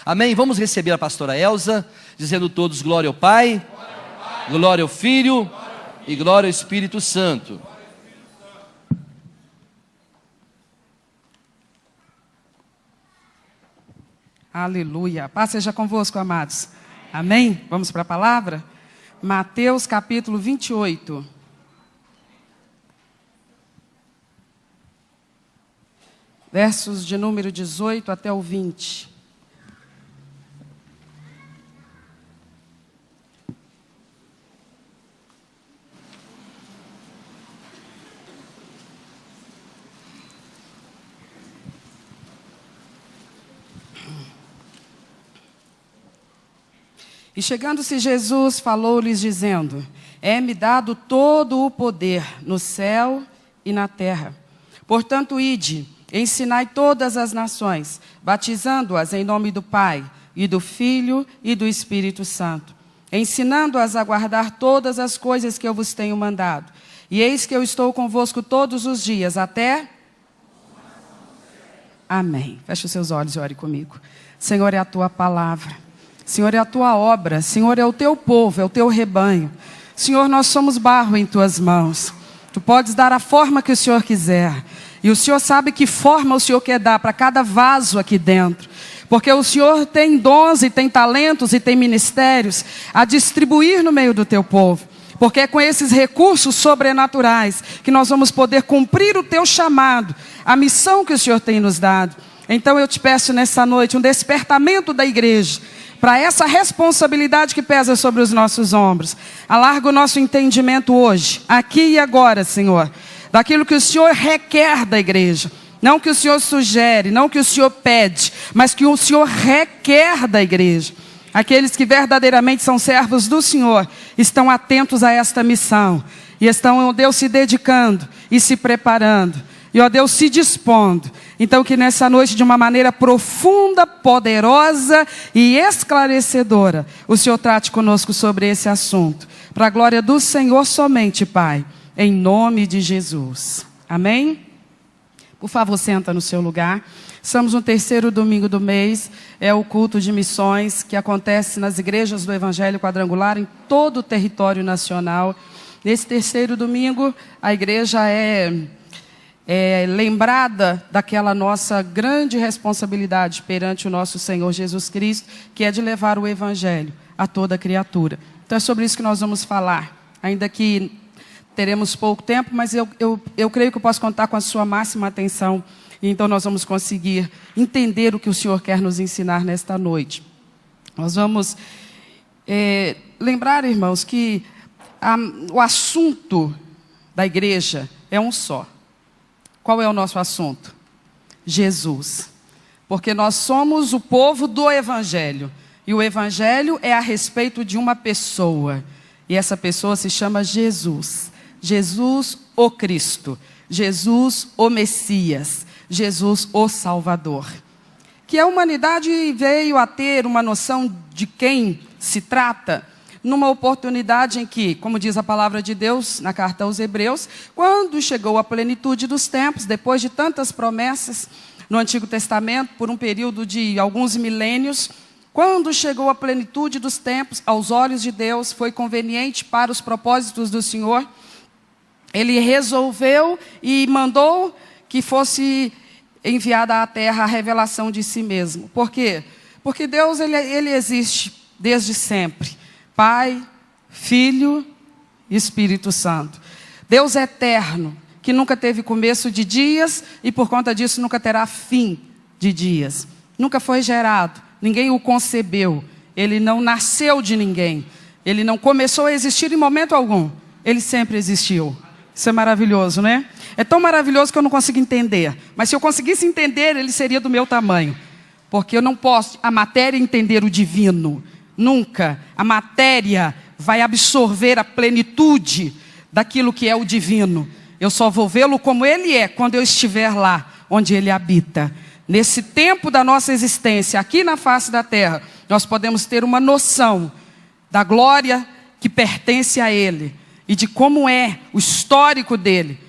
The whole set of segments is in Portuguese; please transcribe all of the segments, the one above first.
Amém? Vamos receber a pastora Elza, dizendo todos glória ao Pai, glória ao Filho e glória ao Espírito Santo. Aleluia. Paz seja convosco, amados. Amém? Vamos para a palavra? Mateus capítulo 28. Versos de número 18 até o 20. E chegando-se Jesus, falou-lhes dizendo: É-me dado todo o poder no céu e na terra. Portanto, ide, ensinai todas as nações, batizando-as em nome do Pai, e do Filho e do Espírito Santo, ensinando-as a guardar todas as coisas que eu vos tenho mandado. E eis que eu estou convosco todos os dias, até... Amém. Feche os seus olhos e ore comigo. Senhor, é a tua palavra. Senhor, é a tua obra. Senhor, é o teu povo, é o teu rebanho. Senhor, nós somos barro em tuas mãos. Tu podes dar a forma que o Senhor quiser. E o Senhor sabe que forma o Senhor quer dar para cada vaso aqui dentro. Porque o Senhor tem dons e tem talentos e tem ministérios a distribuir no meio do teu povo. Porque é com esses recursos sobrenaturais que nós vamos poder cumprir o teu chamado, a missão que o Senhor tem nos dado. Então eu te peço nessa noite um despertamento da igreja para essa responsabilidade que pesa sobre os nossos ombros. Alarga o nosso entendimento hoje, aqui e agora, Senhor, daquilo que o Senhor requer da igreja. Não que o Senhor sugere, não que o Senhor pede, mas que o Senhor requer da igreja. Aqueles que verdadeiramente são servos do Senhor estão atentos a esta missão. E estão, ó Deus, se dedicando e se preparando. E, ó Deus, se dispondo. Então, que nessa noite, de uma maneira profunda, poderosa e esclarecedora, o Senhor trate conosco sobre esse assunto. Para a glória do Senhor somente, Pai. Em nome de Jesus. Amém? Por favor, senta no seu lugar. Estamos no terceiro domingo do mês. É o culto de missões que acontece nas igrejas do Evangelho Quadrangular em todo o território nacional. Nesse terceiro domingo, a igreja é lembrada daquela nossa grande responsabilidade perante o nosso Senhor Jesus Cristo, que é de levar o Evangelho a toda criatura. Então é sobre isso que nós vamos falar, ainda que teremos pouco tempo, mas eu creio que eu posso contar com a sua máxima atenção, e então nós vamos conseguir entender o que o Senhor quer nos ensinar nesta noite. Nós vamos lembrar, irmãos, que o assunto da igreja é um só. Qual é o nosso assunto? Jesus. Porque nós somos o povo do Evangelho. E o Evangelho é a respeito de uma pessoa. E essa pessoa se chama Jesus. Jesus o Cristo. Jesus o Messias. Jesus o Salvador. Que a humanidade veio a ter uma noção de quem se trata numa oportunidade em que, como diz a palavra de Deus na carta aos Hebreus, quando chegou a plenitude dos tempos, depois de tantas promessas no Antigo Testamento, por um período de alguns milênios, quando chegou a plenitude dos tempos, aos olhos de Deus, foi conveniente para os propósitos do Senhor, Ele resolveu e mandou que fosse enviada à terra a revelação de si mesmo. Por quê? Porque Deus ele existe desde sempre. Pai, Filho e Espírito Santo. Deus é eterno, que nunca teve começo de dias e por conta disso nunca terá fim de dias. Nunca foi gerado, ninguém o concebeu. Ele não nasceu de ninguém. Ele não começou a existir em momento algum. Ele sempre existiu. Isso é maravilhoso, né? É tão maravilhoso que eu não consigo entender. Mas se eu conseguisse entender, ele seria do meu tamanho. Porque eu não posso, a matéria, entender o divino. Nunca a matéria vai absorver a plenitude daquilo que é o divino. Eu só vou vê-lo como ele é quando eu estiver lá, onde ele habita. Nesse tempo da nossa existência, aqui na face da terra, nós podemos ter uma noção da glória que pertence a ele e de como é o histórico dele.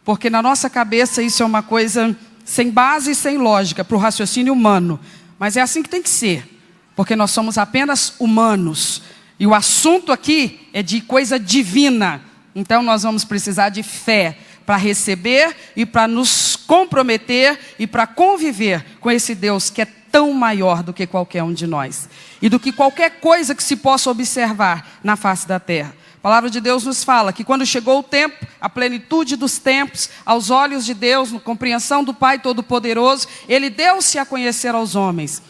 Porque na nossa cabeça isso é uma coisa sem base e sem lógica para o raciocínio humano. Mas é assim que tem que ser. porque nós somos apenas humanos. E o assunto aqui é de coisa divina. Então nós vamos precisar de fé para receber e para nos comprometer e para conviver com esse Deus que é tão maior do que qualquer um de nós. E do que qualquer coisa que se possa observar na face da terra. A palavra de Deus nos fala que quando chegou o tempo, a plenitude dos tempos, aos olhos de Deus, na compreensão do Pai Todo-Poderoso, Ele deu-se a conhecer aos homens,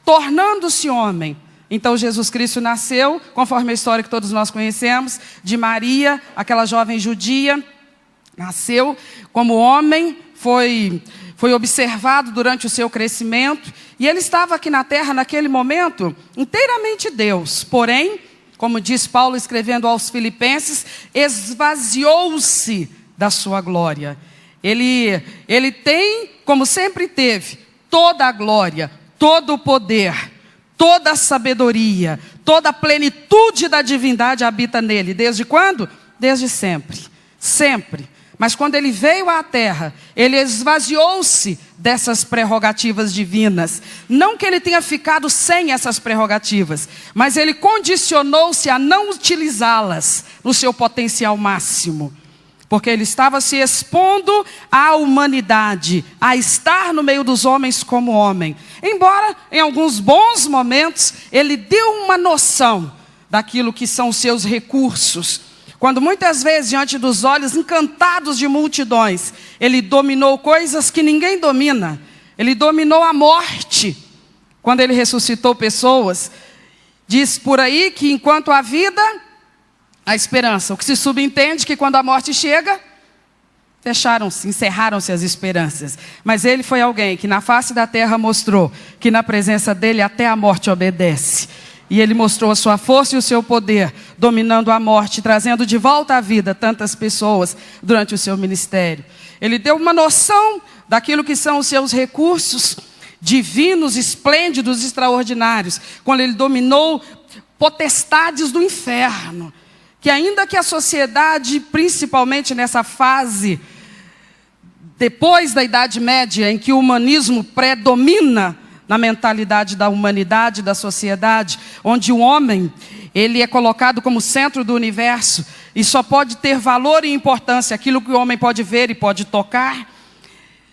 tornando-se homem. Então Jesus Cristo nasceu, conforme a história que todos nós conhecemos, de Maria, aquela jovem judia, nasceu como homem, foi observado durante o seu crescimento, e ele estava aqui na terra naquele momento, inteiramente Deus, porém, como diz Paulo escrevendo aos Filipenses, esvaziou-se da sua glória. Ele tem, como sempre teve, toda a glória, todo o poder, toda a sabedoria, toda a plenitude da divindade habita nele. Desde quando? Desde sempre. Sempre. Mas quando ele veio à terra, ele esvaziou-se dessas prerrogativas divinas. Não que ele tenha ficado sem essas prerrogativas, mas ele condicionou-se a não utilizá-las no seu potencial máximo. Porque ele estava se expondo à humanidade, a estar no meio dos homens como homem. Embora, em alguns bons momentos, ele deu uma noção daquilo que são os seus recursos. Quando muitas vezes, diante dos olhos encantados de multidões, ele dominou coisas que ninguém domina. Ele dominou a morte. Quando ele ressuscitou pessoas, diz por aí que enquanto há vida, há esperança. O que se subentende que quando a morte chega, fecharam-se, encerraram-se as esperanças. Mas ele foi alguém que na face da terra mostrou que na presença dele até a morte obedece. E ele mostrou a sua força e o seu poder, dominando a morte, trazendo de volta à vida tantas pessoas durante o seu ministério. Ele deu uma noção daquilo que são os seus recursos divinos, esplêndidos, extraordinários. Quando ele dominou potestades do inferno. Que ainda que a sociedade, principalmente nessa fase, depois da Idade Média, em que o humanismo predomina na mentalidade da humanidade, da sociedade, onde o homem, ele é colocado como centro do universo, e só pode ter valor e importância aquilo que o homem pode ver e pode tocar.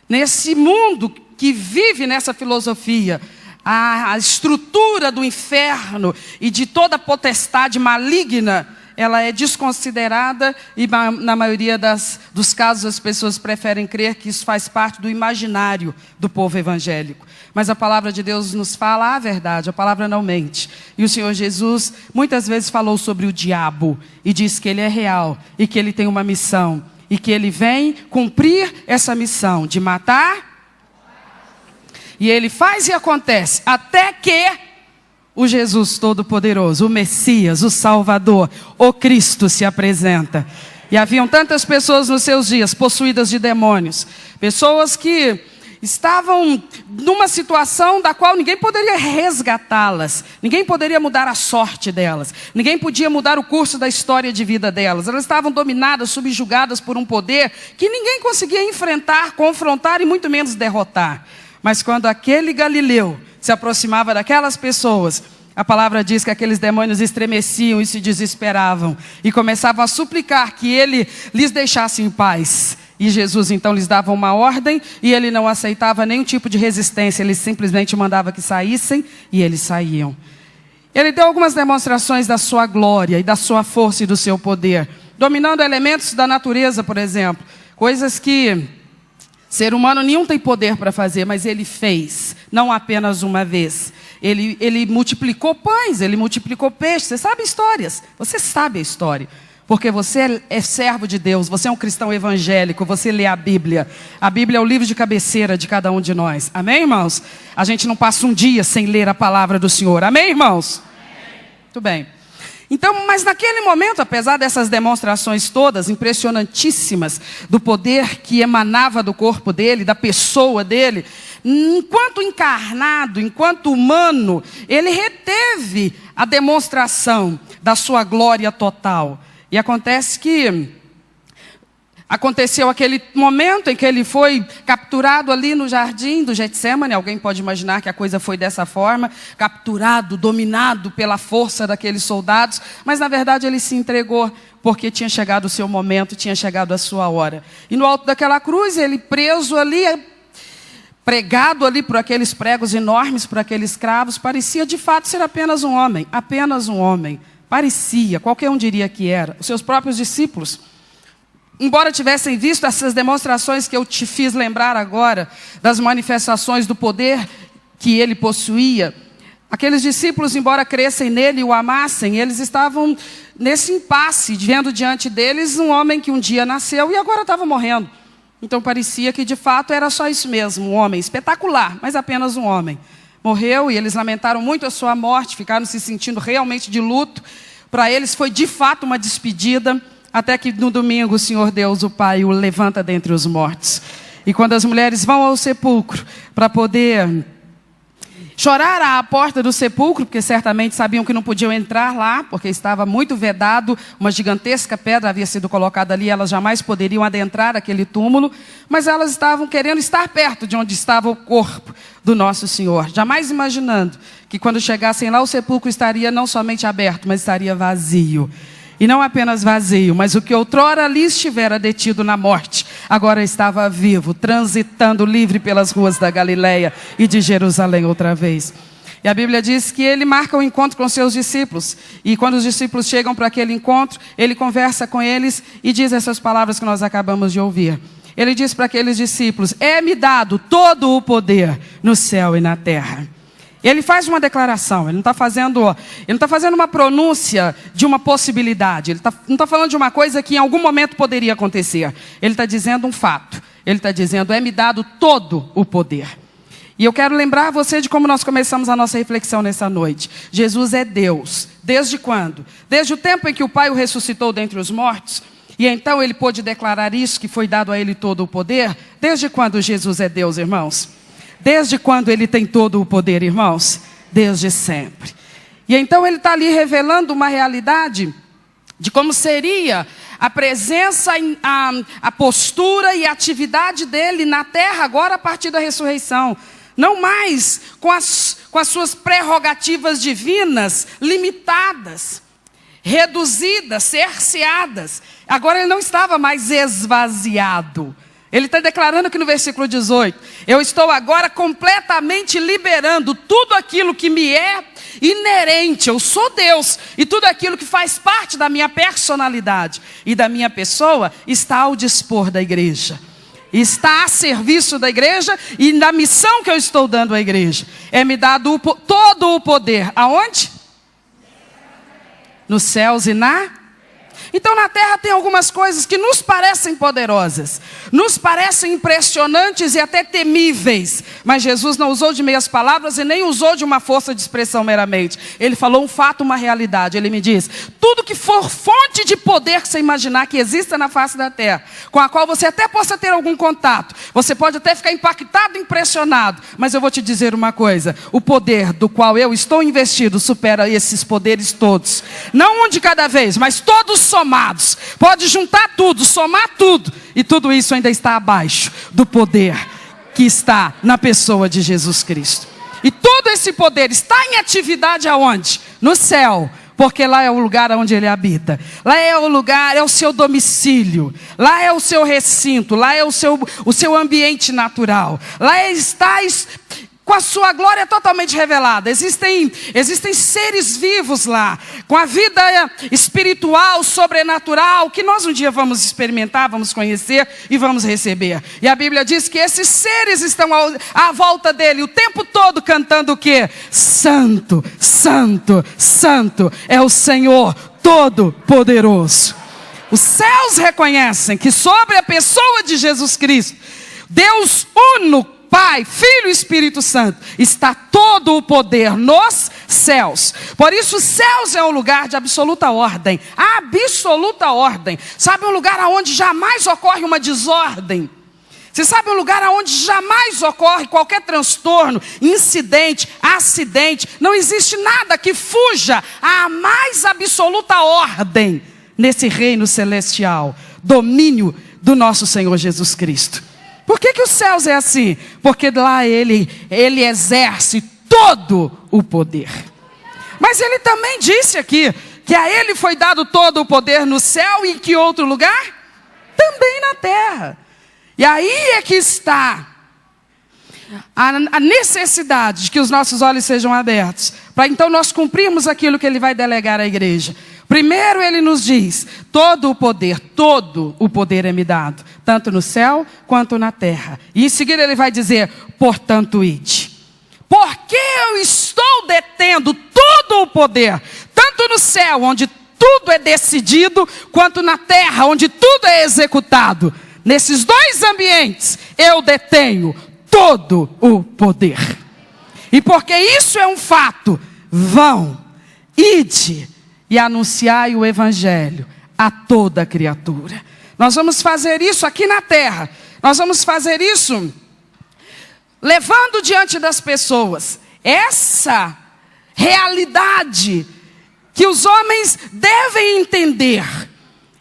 Nesse mundo que vive nessa filosofia, a estrutura do inferno e de toda potestade maligna, ela é desconsiderada e na maioria dos casos as pessoas preferem crer que isso faz parte do imaginário do povo evangélico. Mas a palavra de Deus nos fala a verdade, a palavra não mente. E o Senhor Jesus muitas vezes falou sobre o diabo e diz que ele é real e que ele tem uma missão e que ele vem cumprir essa missão de matar. E ele faz e acontece até que o Jesus Todo-Poderoso, o Messias, o Salvador, o Cristo se apresenta. E haviam tantas pessoas nos seus dias possuídas de demônios, pessoas que estavam numa situação da qual ninguém poderia resgatá-las, ninguém poderia mudar a sorte delas, ninguém podia mudar o curso da história de vida delas. Elas estavam dominadas, subjugadas por um poder que ninguém conseguia enfrentar, confrontar e muito menos derrotar. Mas quando aquele Galileu se aproximava daquelas pessoas, a palavra diz que aqueles demônios estremeciam e se desesperavam e começavam a suplicar que ele lhes deixasse em paz. E Jesus então lhes dava uma ordem e ele não aceitava nenhum tipo de resistência, ele simplesmente mandava que saíssem e eles saíam. Ele deu algumas demonstrações da sua glória e da sua força e do seu poder, dominando elementos da natureza, por exemplo, coisas que ser humano nenhum tem poder para fazer, mas ele fez, não apenas uma vez. Ele multiplicou pães, ele multiplicou peixes. Você sabe histórias, você sabe a história. Porque você é servo de Deus, você é um cristão evangélico, você lê a Bíblia. A Bíblia é o livro de cabeceira de cada um de nós. Amém, irmãos? A gente não passa um dia sem ler a palavra do Senhor. Amém, irmãos? Amém. Muito bem. Então, mas naquele momento, apesar dessas demonstrações todas, impressionantíssimas, do poder que emanava do corpo dele, da pessoa dele, enquanto encarnado, enquanto humano, ele reteve a demonstração da sua glória total. E acontece que Aconteceu aquele momento em que ele foi capturado ali no jardim do Getsêmani. Alguém pode imaginar que a coisa foi dessa forma, capturado, dominado pela força daqueles soldados, mas na verdade ele se entregou, porque tinha chegado o seu momento, tinha chegado a sua hora. E no alto daquela cruz, ele preso ali, pregado ali por aqueles pregos enormes, por aqueles cravos, parecia de fato ser apenas um homem, parecia, qualquer um diria que era. Os seus próprios discípulos, embora tivessem visto essas demonstrações que eu te fiz lembrar agora, das manifestações do poder que ele possuía, aqueles discípulos, embora crescem nele e o amassem, eles estavam nesse impasse, vendo diante deles um homem que um dia nasceu e agora estava morrendo. Então parecia que de fato era só isso mesmo, um homem espetacular, mas apenas um homem. Morreu e eles lamentaram muito a sua morte, ficaram se sentindo realmente de luto. Para eles foi de fato uma despedida, até que no domingo o Senhor Deus, o Pai, o levanta dentre os mortos. E quando as mulheres vão ao sepulcro para poder chorar à porta do sepulcro, porque certamente sabiam que não podiam entrar lá, porque estava muito vedado, uma gigantesca pedra havia sido colocada ali, elas jamais poderiam adentrar aquele túmulo, mas elas estavam querendo estar perto de onde estava o corpo do nosso Senhor, jamais imaginando que quando chegassem lá o sepulcro estaria não somente aberto, mas estaria vazio. E não apenas vazio, mas o que outrora ali estivera detido na morte, agora estava vivo, transitando livre pelas ruas da Galileia e de Jerusalém outra vez. E a Bíblia diz que ele marca um encontro com seus discípulos. E quando os discípulos chegam para aquele encontro, ele conversa com eles e diz essas palavras que nós acabamos de ouvir. Ele diz para aqueles discípulos: é-me dado todo o poder no céu e na terra. Ele faz uma declaração, ele não está fazendo uma pronúncia de uma possibilidade, ele não está falando de uma coisa que em algum momento poderia acontecer. Ele está dizendo um fato, ele está dizendo: é-me dado todo o poder. E eu quero lembrar você de como nós começamos a nossa reflexão nessa noite. Jesus é Deus. Desde quando? Desde o tempo em que o Pai o ressuscitou dentre os mortos, e então ele pôde declarar isso, que foi dado a ele todo o poder. Desde quando Jesus é Deus, irmãos? Desde quando ele tem todo o poder, irmãos? Desde sempre. E então ele está ali revelando uma realidade de como seria a presença, a postura e a atividade dele na terra agora a partir da ressurreição. Não mais com as suas prerrogativas divinas limitadas, reduzidas, cerceadas. Agora ele não estava mais esvaziado. Ele está declarando aqui no versículo 18: eu estou agora completamente liberando tudo aquilo que me é inerente. Eu sou Deus e tudo aquilo que faz parte da minha personalidade e da minha pessoa está ao dispor da igreja. Está a serviço da igreja e da missão que eu estou dando à igreja. É-me dado todo o poder. Aonde? Nos céus e na... Então na terra tem algumas coisas que nos parecem poderosas, nos parecem impressionantes e até temíveis. Mas Jesus não usou de meias palavras e nem usou de uma força de expressão meramente. Ele falou um fato, uma realidade. Ele me diz: tudo que for fonte de poder que você imaginar que exista na face da terra, com a qual você até possa ter algum contato, você pode até ficar impactado, impressionado, mas eu vou te dizer uma coisa: o poder do qual eu estou investido supera esses poderes todos. Não um de cada vez, mas todos somados. Pode juntar tudo, somar tudo, e tudo isso ainda está abaixo do poder que está na pessoa de Jesus Cristo. E todo esse poder está em atividade aonde? No céu, porque lá é o lugar onde ele habita. Lá é o lugar, é o seu domicílio. Lá é o seu recinto, lá é o seu ambiente natural. Lá está com a sua glória totalmente revelada. Existem seres vivos lá, com a vida espiritual, sobrenatural, que nós um dia vamos experimentar, vamos conhecer e vamos receber. E a Bíblia diz que esses seres estão à volta dele o tempo todo cantando o quê? Santo, Santo, Santo é o Senhor Todo-Poderoso. Os céus reconhecem que sobre a pessoa de Jesus Cristo, Deus uno, Pai, Filho e Espírito Santo, está todo o poder nos céus. Por isso os céus é um lugar de absoluta ordem. Absoluta ordem. Sabe um lugar onde jamais ocorre uma desordem? Você sabe um lugar onde jamais ocorre qualquer transtorno, incidente, acidente? Não existe nada que fuja à mais absoluta ordem nesse reino celestial. Domínio do nosso Senhor Jesus Cristo. Por que os céus é assim? Porque lá ele exerce todo o poder. Mas ele também disse aqui que a ele foi dado todo o poder no céu e em que outro lugar? Também na terra. E aí é que está a necessidade de que os nossos olhos sejam abertos, para então nós cumprirmos aquilo que ele vai delegar à igreja. Primeiro ele nos diz, todo o poder é me dado, tanto no céu quanto na terra. E em seguida ele vai dizer, portanto ide. Porque eu estou detendo todo o poder, tanto no céu, onde tudo é decidido, quanto na terra, onde tudo é executado. Nesses dois ambientes, eu detenho todo o poder. E porque isso é um fato, vão, ide e anunciai o evangelho a toda criatura. Nós vamos fazer isso aqui na terra. Nós vamos fazer isso levando diante das pessoas essa realidade que os homens devem entender.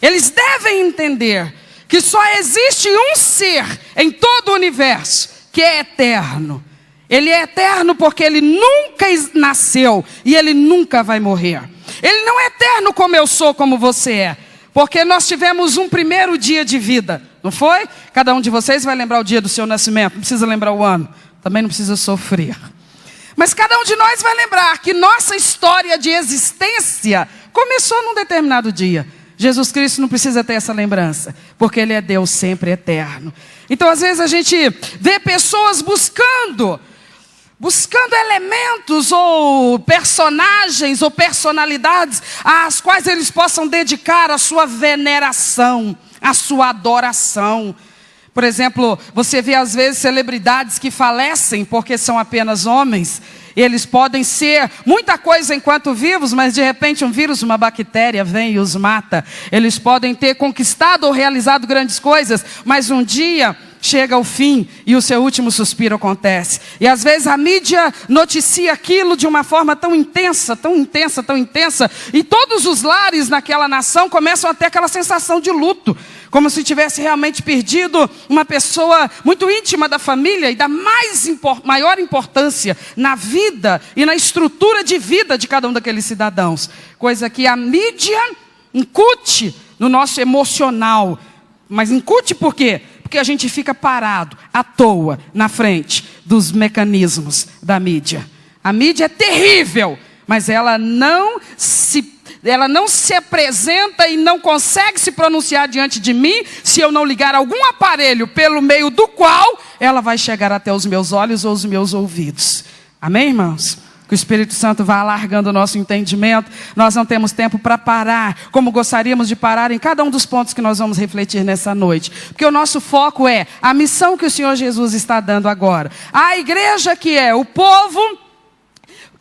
Eles devem entender que só existe um ser em todo o universo que é eterno. Ele é eterno porque ele nunca nasceu e ele nunca vai morrer. Ele não é eterno como eu sou, como você é. Porque nós tivemos um primeiro dia de vida, não foi? Cada um de vocês vai lembrar o dia do seu nascimento, não precisa lembrar o ano, também não precisa sofrer. Mas cada um de nós vai lembrar que nossa história de existência começou num determinado dia. Jesus Cristo não precisa ter essa lembrança, porque Ele é Deus sempre eterno. Então às vezes a gente vê pessoas buscando elementos ou personagens ou personalidades às quais eles possam dedicar a sua veneração, a sua adoração. Por exemplo, você vê às vezes celebridades que falecem porque são apenas homens. Eles podem ser muita coisa enquanto vivos, mas de repente um vírus, uma bactéria vem e os mata. Eles podem ter conquistado ou realizado grandes coisas, mas um dia chega ao fim e o seu último suspiro acontece. E às vezes a mídia noticia aquilo de uma forma tão intensa, tão intensa, tão intensa. E todos os lares naquela nação começam a ter aquela sensação de luto. Como se tivesse realmente perdido uma pessoa muito íntima da família e da maior importância na vida e na estrutura de vida de cada um daqueles cidadãos. Coisa que a mídia incute no nosso emocional. Mas incute por quê? Porque a gente fica parado, à toa, na frente dos mecanismos da mídia. A mídia é terrível, mas ela não se apresenta e não consegue se pronunciar diante de mim se eu não ligar algum aparelho pelo meio do qual ela vai chegar até os meus olhos ou os meus ouvidos. Amém, irmãos? Que o Espírito Santo vá alargando o nosso entendimento. Nós não temos tempo para parar, como gostaríamos de parar em cada um dos pontos que nós vamos refletir nessa noite. Porque o nosso foco é a missão que o Senhor Jesus está dando agora. A igreja que é o povo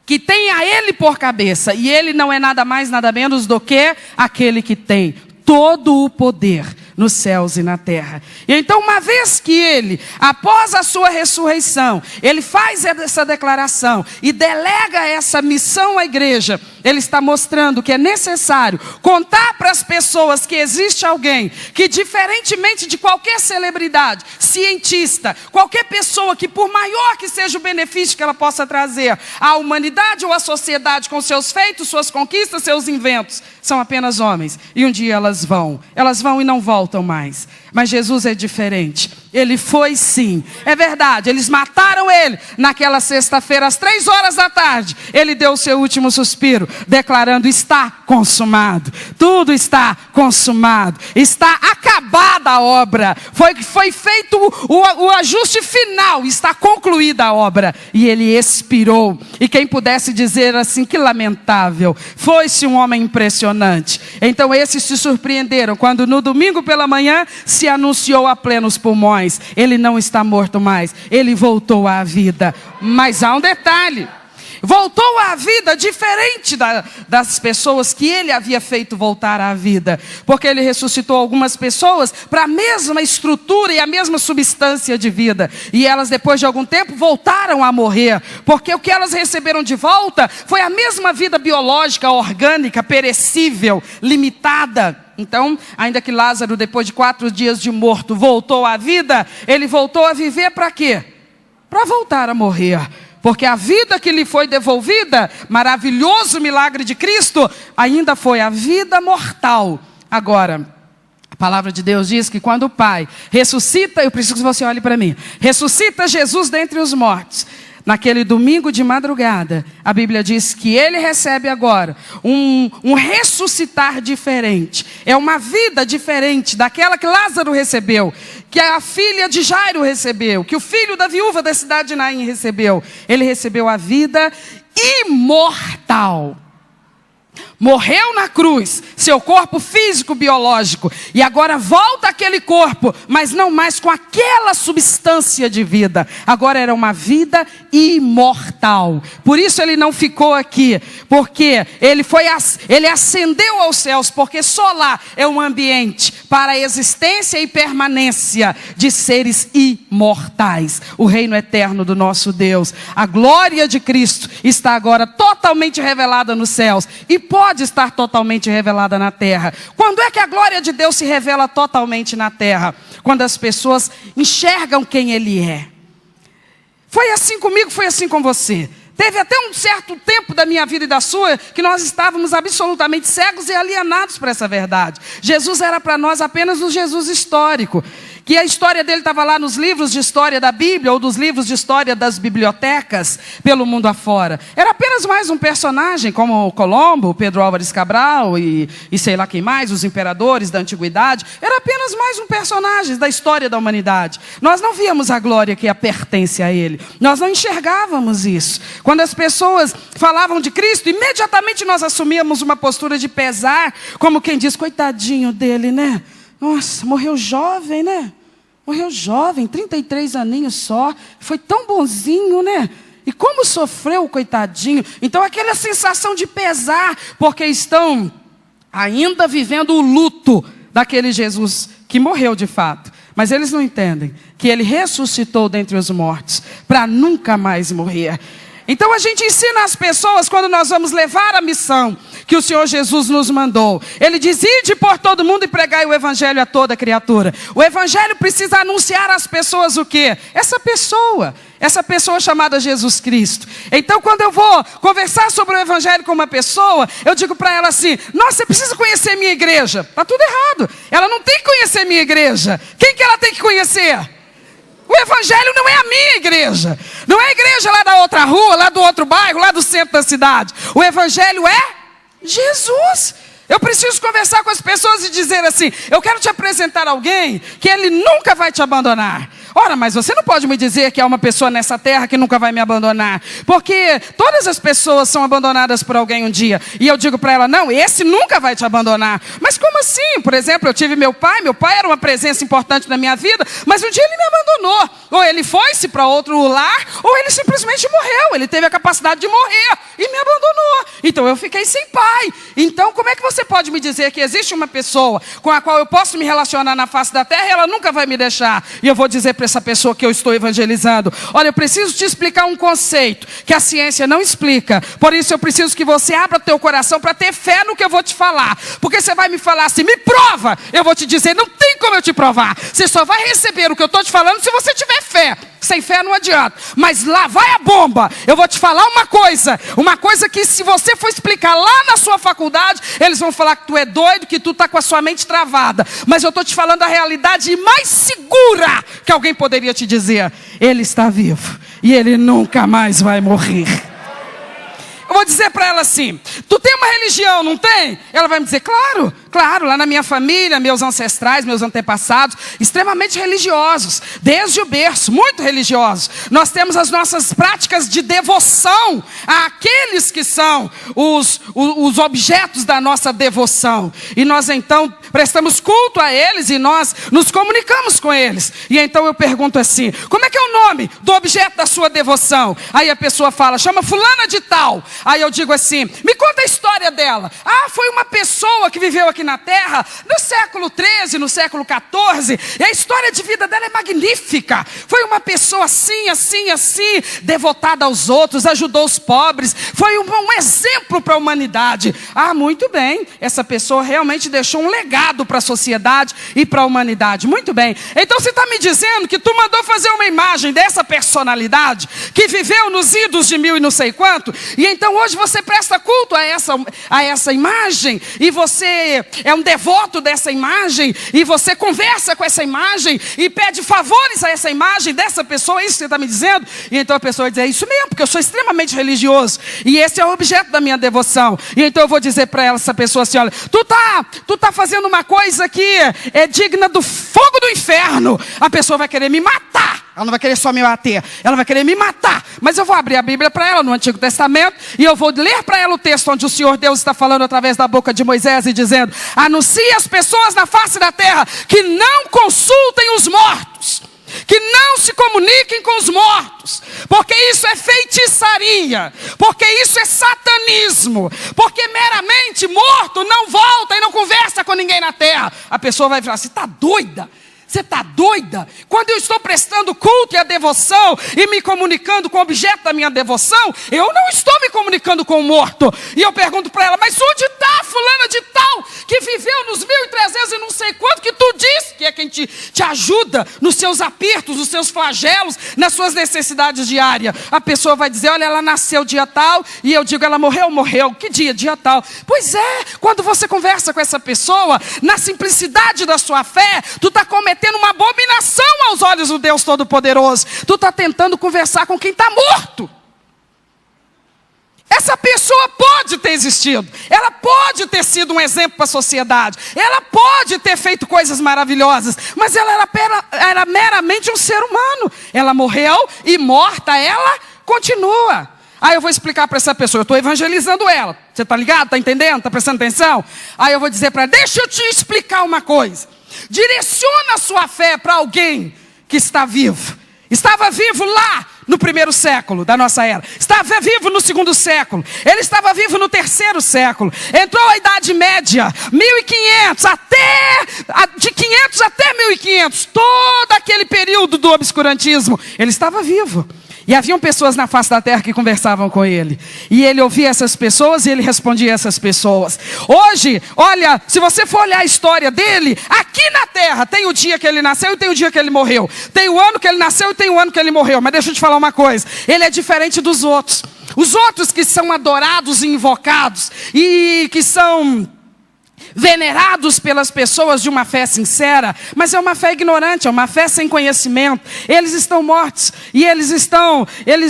que tem a Ele por cabeça. E Ele não é nada mais, nada menos do que aquele que tem todo o poder nos céus e na terra. E então, uma vez que Ele, após a sua ressurreição, Ele faz essa declaração e delega essa missão à igreja, Ele está mostrando que é necessário contar para as pessoas que existe alguém que, diferentemente de qualquer celebridade, cientista, qualquer pessoa que, por maior que seja o benefício que ela possa trazer à humanidade ou à sociedade com seus feitos, suas conquistas, seus inventos, são apenas homens. E um dia elas vão e não voltam mais. Mas Jesus é diferente. Ele foi sim. É verdade, eles mataram Ele naquela sexta-feira às 3 da tarde. Ele deu o seu último suspiro, declarando: está consumado. Tudo está consumado. Está acabada a obra. Foi feito o ajuste final. Está concluída a obra. E Ele expirou. E quem pudesse dizer assim, que lamentável. Foi-se um homem impressionante. Então esses se surpreenderam quando no domingo pela manhã se anunciou a plenos pulmões. Ele não está morto mais. Ele voltou à vida. Mas há um detalhe. Voltou à vida diferente das pessoas que Ele havia feito voltar à vida. Porque Ele ressuscitou algumas pessoas para a mesma estrutura e a mesma substância de vida. E elas, depois de algum tempo, voltaram a morrer. Porque o que elas receberam de volta foi a mesma vida biológica, orgânica, perecível, limitada. Então, ainda que Lázaro, depois de 4 dias de morto, voltou à vida, ele voltou a viver para quê? Para voltar a morrer. Porque a vida que lhe foi devolvida, maravilhoso milagre de Cristo, ainda foi a vida mortal. Agora, a palavra de Deus diz que quando o Pai ressuscita, eu preciso que você olhe para mim, ressuscita Jesus dentre os mortos. Naquele domingo de madrugada, a Bíblia diz que ele recebe agora um ressuscitar diferente. É uma vida diferente daquela que Lázaro recebeu, que a filha de Jairo recebeu, que o filho da viúva da cidade de Naim recebeu. Ele recebeu a vida imortal. Morreu na cruz, seu corpo físico, biológico, e agora volta aquele corpo, mas não mais com aquela substância de vida. Agora era uma vida imortal. Por isso ele não ficou aqui, porque ele ascendeu aos céus, porque só lá é um ambiente para a existência e permanência de seres imortais. O reino eterno do nosso Deus, a glória de Cristo está agora totalmente revelada nos céus e pode estar totalmente revelada na terra. Quando é que a glória de Deus se revela totalmente na terra? Quando as pessoas enxergam quem Ele é. Foi assim comigo, foi assim com você. Teve até um certo tempo da minha vida e da sua que nós estávamos absolutamente cegos e alienados para essa verdade. Jesus era para nós apenas um Jesus histórico. Que a história dele estava lá nos livros de história da Bíblia, ou dos livros de história das bibliotecas, pelo mundo afora. Era apenas mais um personagem, como Colombo, Pedro Álvares Cabral e sei lá quem mais, os imperadores da antiguidade. Era apenas mais um personagem da história da humanidade. Nós não víamos a glória que pertence a ele. Nós não enxergávamos isso. Quando as pessoas falavam de Cristo, imediatamente nós assumíamos uma postura de pesar, como quem diz, coitadinho dele, né? Nossa, morreu jovem, né? Morreu jovem, 33 aninhos só. Foi tão bonzinho, né? E como sofreu o coitadinho. Então aquela sensação de pesar, porque estão ainda vivendo o luto daquele Jesus que morreu de fato. Mas eles não entendem que ele ressuscitou dentre os mortos para nunca mais morrer. Então a gente ensina as pessoas quando nós vamos levar a missão que o Senhor Jesus nos mandou. Ele diz, ide por todo mundo e pregai o evangelho a toda criatura. O evangelho precisa anunciar às pessoas o quê? Essa pessoa chamada Jesus Cristo. Então quando eu vou conversar sobre o evangelho com uma pessoa, eu digo para ela assim, nossa, você precisa conhecer minha igreja. Está tudo errado. Ela não tem que conhecer minha igreja. Quem que ela tem que conhecer? O evangelho não é a minha igreja. Não é a igreja lá da outra rua, lá do outro bairro, lá do centro da cidade. O evangelho é Jesus. Eu preciso conversar com as pessoas e dizer assim, eu quero te apresentar alguém que ele nunca vai te abandonar. Ora, mas você não pode me dizer que há uma pessoa nessa terra que nunca vai me abandonar. Porque todas as pessoas são abandonadas por alguém um dia. E eu digo para ela, não, esse nunca vai te abandonar. Mas como assim? Por exemplo, eu tive meu pai era uma presença importante na minha vida, mas um dia ele me abandonou. Ou ele foi-se para outro lar, ou ele simplesmente morreu. Ele teve a capacidade de morrer e me abandonou. Então eu fiquei sem pai. Então como é que você pode me dizer que existe uma pessoa com a qual eu posso me relacionar na face da terra e ela nunca vai me deixar? E eu vou dizer para essa pessoa que eu estou evangelizando, olha, eu preciso te explicar um conceito que a ciência não explica. Por isso eu preciso que você abra teu coração para ter fé no que eu vou te falar. Porque você vai me falar assim, me prova. Eu vou te dizer, não tem como eu te provar. Você só vai receber o que eu estou te falando se você tiver fé. Sem fé não adianta. Mas lá vai a bomba. Eu vou te falar uma coisa que se você for explicar lá na sua faculdade, eles vão falar que tu é doido, que tu está com a sua mente travada. Mas eu estou te falando a realidade mais segura que alguém poderia te dizer. Ele está vivo e ele nunca mais vai morrer. Eu vou dizer para ela assim, tu tem uma religião, não tem? Ela vai me dizer, claro, lá na minha família, meus ancestrais, meus antepassados, extremamente religiosos, desde o berço, muito religiosos. Nós temos as nossas práticas de devoção àqueles que são os objetos da nossa devoção. E nós então prestamos culto a eles e nós nos comunicamos com eles. E então eu pergunto assim, como é que é o nome do objeto da sua devoção? Aí a pessoa fala, chama fulana de tal. Aí eu digo assim, me conta a história dela. Ah, foi uma pessoa que viveu aqui na Terra no século XIII, no século XIV. E a história de vida dela é magnífica. Foi uma pessoa assim, devotada aos outros, ajudou os pobres. Foi um exemplo para a humanidade. Ah, muito bem, essa pessoa realmente deixou um legado para a sociedade e para a humanidade. Muito bem, então você está me dizendo que tu mandou fazer uma imagem dessa personalidade que viveu nos idos de 1000 e não sei quanto, e então hoje você presta culto a essa imagem, e você é um devoto dessa imagem, e você conversa com essa imagem, e pede favores a essa imagem dessa pessoa, é isso que você está me dizendo? E então a pessoa vai dizer, é isso mesmo, porque eu sou extremamente religioso, e esse é o objeto da minha devoção. E então eu vou dizer para essa pessoa assim, olha, tu tá fazendo uma coisa que é digna do fogo do inferno. A pessoa vai querer me matar. Ela não vai querer só me bater, ela vai querer me matar. Mas eu vou abrir a Bíblia para ela no Antigo Testamento, e eu vou ler para ela o texto onde o Senhor Deus está falando através da boca de Moisés e dizendo, anuncie às pessoas na face da terra que não consultem os mortos, que não se comuniquem com os mortos, porque isso é feitiçaria, porque isso é satanismo, porque meramente morto não volta e não conversa com ninguém na terra. A pessoa vai falar, você está doida? Você está doida? Quando eu estou prestando culto e a devoção e me comunicando com o objeto da minha devoção, eu não estou me comunicando com o morto. E eu pergunto para ela, mas onde está fulana de tal, que viveu nos 1300 e não sei quanto, que tu diz que é quem te ajuda nos seus apertos, nos seus flagelos, nas suas necessidades diárias? A pessoa vai dizer, olha, ela nasceu dia tal, e eu digo, ela morreu. Que dia? Dia tal. Pois é, quando você conversa com essa pessoa, na simplicidade da sua fé, tu está cometendo uma abominação aos olhos do Deus Todo-Poderoso. Tu está tentando conversar com quem está morto. Essa pessoa pode ter existido, ela pode ter sido um exemplo para a sociedade, ela pode ter feito coisas maravilhosas, mas ela era meramente um ser humano. Ela morreu e morta ela continua. Aí eu vou explicar para essa pessoa, eu estou evangelizando ela. Você está ligado? Está entendendo? Está prestando atenção? Aí eu vou dizer para ela, deixa eu te explicar uma coisa. Direciona a sua fé para alguém que está vivo. Estava vivo lá no 1º século da nossa era. Estava vivo no 2º século. Ele estava vivo no 3º século. Entrou a Idade Média, 1500, de 500 até 1500. Todo aquele período do obscurantismo. Ele estava vivo. E haviam pessoas na face da terra que conversavam com ele. E ele ouvia essas pessoas e ele respondia a essas pessoas. Hoje, olha, se você for olhar a história dele, aqui na terra tem o dia que ele nasceu e tem o dia que ele morreu. Tem o ano que ele nasceu e tem o ano que ele morreu. Mas deixa eu te falar uma coisa, ele é diferente dos outros. Os outros que são adorados e invocados e que são venerados pelas pessoas de uma fé sincera, mas é uma fé ignorante, é uma fé sem conhecimento. Eles estão mortos e eles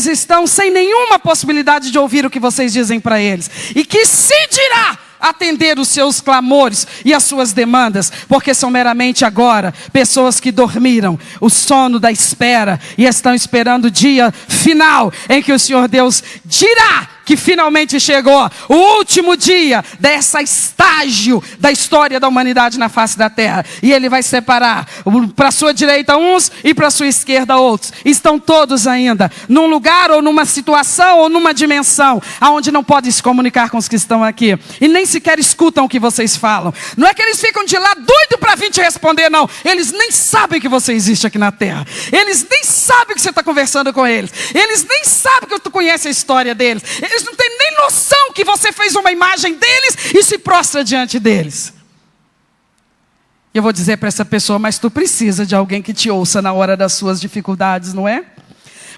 estão sem nenhuma possibilidade de ouvir o que vocês dizem para eles. E que se dirá atender os seus clamores e as suas demandas, porque são meramente agora pessoas que dormiram o sono da espera e estão esperando o dia final em que o Senhor Deus dirá que finalmente chegou o último dia dessa estágio da história da humanidade na face da terra. E ele vai separar para a sua direita uns e para a sua esquerda outros. Estão todos ainda num lugar ou numa situação ou numa dimensão aonde não podem se comunicar com os que estão aqui. E nem sequer escutam o que vocês falam. Não é que eles ficam de lá doido para vir te responder, não. Eles nem sabem que você existe aqui na terra. Eles nem sabem que você está conversando com eles. Eles nem sabem que tu conhece a história deles. Eles não têm nem noção que você fez uma imagem deles e se prostra diante deles. E eu vou dizer para essa pessoa, mas tu precisa de alguém que te ouça na hora das suas dificuldades, não é?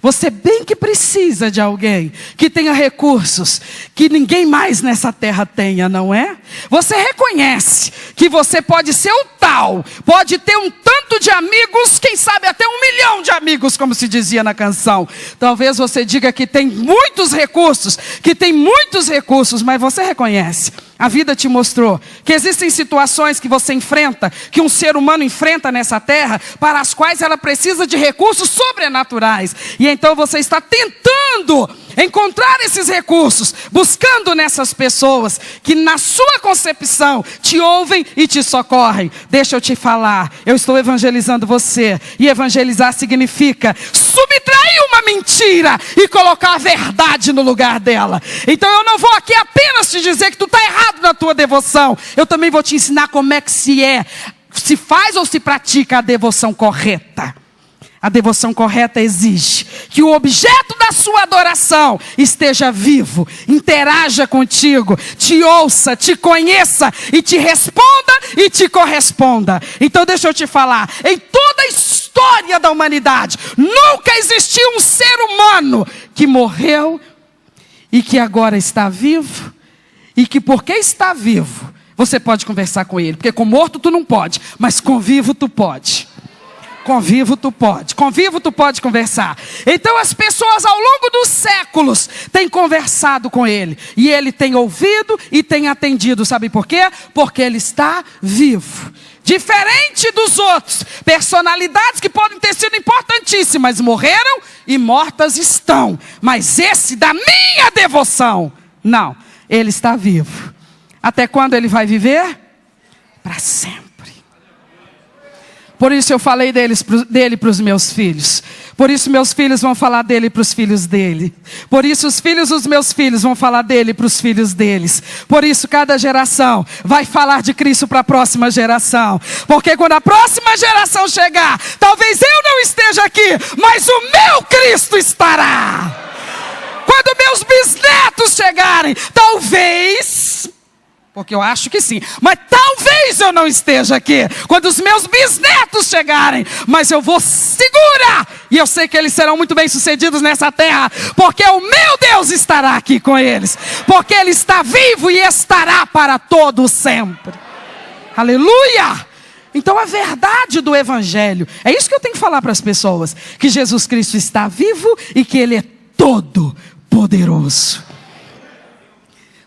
Você bem que precisa de alguém que tenha recursos que ninguém mais nessa terra tenha, não é? Você reconhece que você pode ser o tal, pode ter um tanto de amigos, quem sabe até 1 milhão de amigos, como se dizia na canção. Talvez você diga que tem muitos recursos, mas você reconhece. A vida te mostrou que existem situações que você enfrenta, que um ser humano enfrenta nessa terra, para as quais ela precisa de recursos sobrenaturais. E então você está tentando encontrar esses recursos, buscando nessas pessoas que na sua concepção te ouvem e te socorrem. Deixa eu te falar, eu estou evangelizando você, e evangelizar significa subtrair uma mentira e colocar a verdade no lugar dela. Então eu não vou aqui apenas te dizer que tu está errado na tua devoção, eu também vou te ensinar como é que se faz ou se pratica a devoção correta. A devoção correta exige que o objeto da sua adoração esteja vivo, interaja contigo, te ouça, te conheça e te responda e te corresponda. Então deixa eu te falar, em toda a história da humanidade, nunca existiu um ser humano que morreu e que agora está vivo, e que porque está vivo, você pode conversar com ele, porque com morto tu não pode, mas com vivo tu pode. Com vivo tu pode conversar. Então as pessoas ao longo dos séculos têm conversado com ele. E ele tem ouvido e tem atendido. Sabe por quê? Porque ele está vivo. Diferente dos outros, personalidades que podem ter sido importantíssimas, morreram e mortas estão. Mas esse da minha devoção, não, ele está vivo. Até quando ele vai viver? Para sempre. Por isso eu falei dele para os meus filhos. Por isso meus filhos vão falar dele para os filhos dele. Por isso os filhos dos meus filhos vão falar dele para os filhos deles. Por isso cada geração vai falar de Cristo para a próxima geração. Porque quando a próxima geração chegar, talvez eu não esteja aqui, mas o meu Cristo estará. Quando meus bisnetos chegarem, talvez... porque eu acho que sim, mas talvez eu não esteja aqui quando os meus bisnetos chegarem, mas eu vou segurar, e eu sei que eles serão muito bem sucedidos nessa terra, porque o meu Deus estará aqui com eles, porque ele está vivo e estará para todo sempre. Aleluia! Então a verdade do evangelho, é isso que eu tenho que falar para as pessoas, que Jesus Cristo está vivo e que ele é todo poderoso.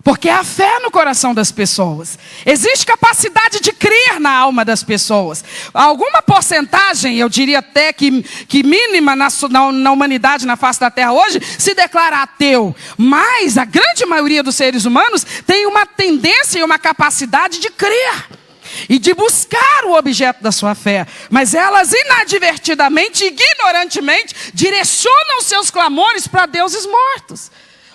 Porque há fé no coração das pessoas. Existe capacidade de crer na alma das pessoas. Alguma porcentagem, eu diria até que mínima na humanidade, na face da terra hoje, se declara ateu. Mas a grande maioria dos seres humanos tem uma tendência e uma capacidade de crer. E de buscar o objeto da sua fé. Mas elas inadvertidamente, ignorantemente, direcionam seus clamores para deuses mortos.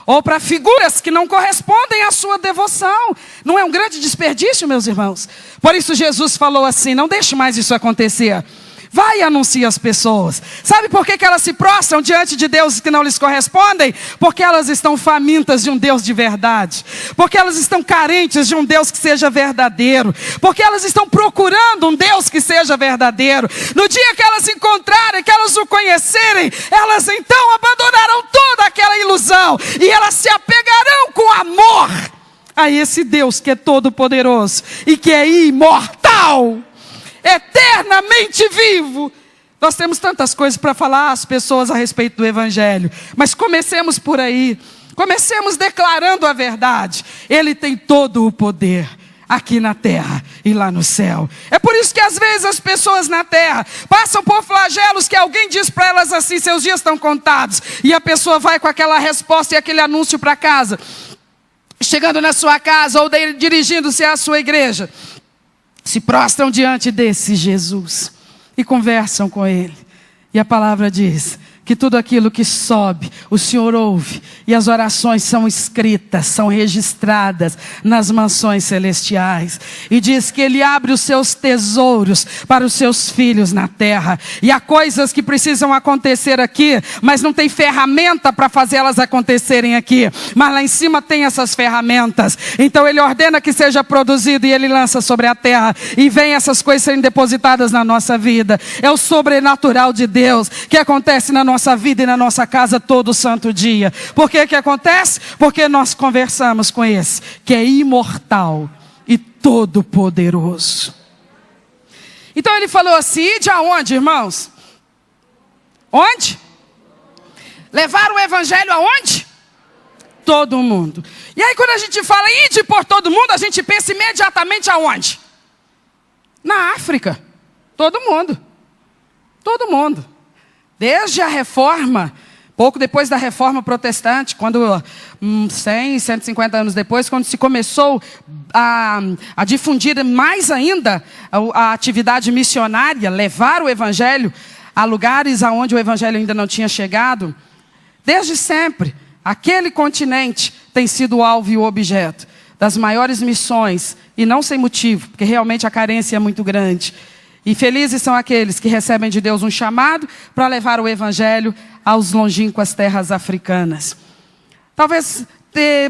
Ou para figuras que não correspondem à sua devoção. Não é um grande desperdício, meus irmãos? Por isso Jesus falou assim, não deixe mais isso acontecer. Vai e anuncia às pessoas. Sabe por que elas se prostram diante de deuses que não lhes correspondem? Porque elas estão famintas de um Deus de verdade. Porque elas estão carentes de um Deus que seja verdadeiro. Porque elas estão procurando um Deus que seja verdadeiro. No dia que elas encontrarem, que elas o conhecerem, elas então abandonarão toda aquela ilusão. E elas se apegarão com amor a esse Deus que é todo poderoso e que é imortal. Eternamente vivo. Nós temos tantas coisas para falar às pessoas a respeito do evangelho, mas comecemos por aí. Comecemos declarando a verdade. Ele tem todo o poder aqui na terra e lá no céu. É por isso que às vezes as pessoas na terra passam por flagelos que alguém diz para elas assim, seus dias estão contados, e a pessoa vai com aquela resposta e aquele anúncio para casa, chegando na sua casa ou dirigindo-se à sua igreja, se prostram diante desse Jesus e conversam com ele. E a palavra diz que tudo aquilo que sobe, o Senhor ouve. E as orações são escritas, são registradas nas mansões celestiais. E diz que Ele abre os seus tesouros para os seus filhos na terra. E há coisas que precisam acontecer aqui, mas não tem ferramenta para fazê-las acontecerem aqui. Mas lá em cima tem essas ferramentas. Então Ele ordena que seja produzido e Ele lança sobre a terra. E vem essas coisas serem depositadas na nossa vida. É o sobrenatural de Deus que acontece na nossa vida e na nossa casa todo santo dia. Por que acontece? Porque nós conversamos com esse que é imortal e todo poderoso. Então ele falou assim, ide aonde, irmãos? Onde? Levar o evangelho aonde? Todo mundo. E aí quando a gente fala ide por todo mundo, a gente pensa imediatamente aonde? Na África. Todo mundo. Todo mundo. Desde a reforma, pouco depois da reforma protestante, quando 100, 150 anos depois, quando se começou a difundir mais ainda a atividade missionária, levar o evangelho a lugares aonde o evangelho ainda não tinha chegado, desde sempre, aquele continente tem sido o alvo e o objeto das maiores missões, e não sem motivo, porque realmente a carência é muito grande. E felizes são aqueles que recebem de Deus um chamado para levar o evangelho aos longínquas terras africanas. Talvez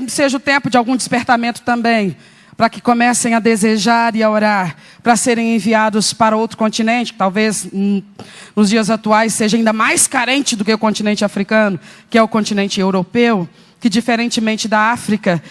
seja o tempo de algum despertamento também, para que comecem a desejar e a orar, para serem enviados para outro continente, que talvez nos dias atuais seja ainda mais carente do que o continente africano, que é o continente europeu, que diferentemente da África,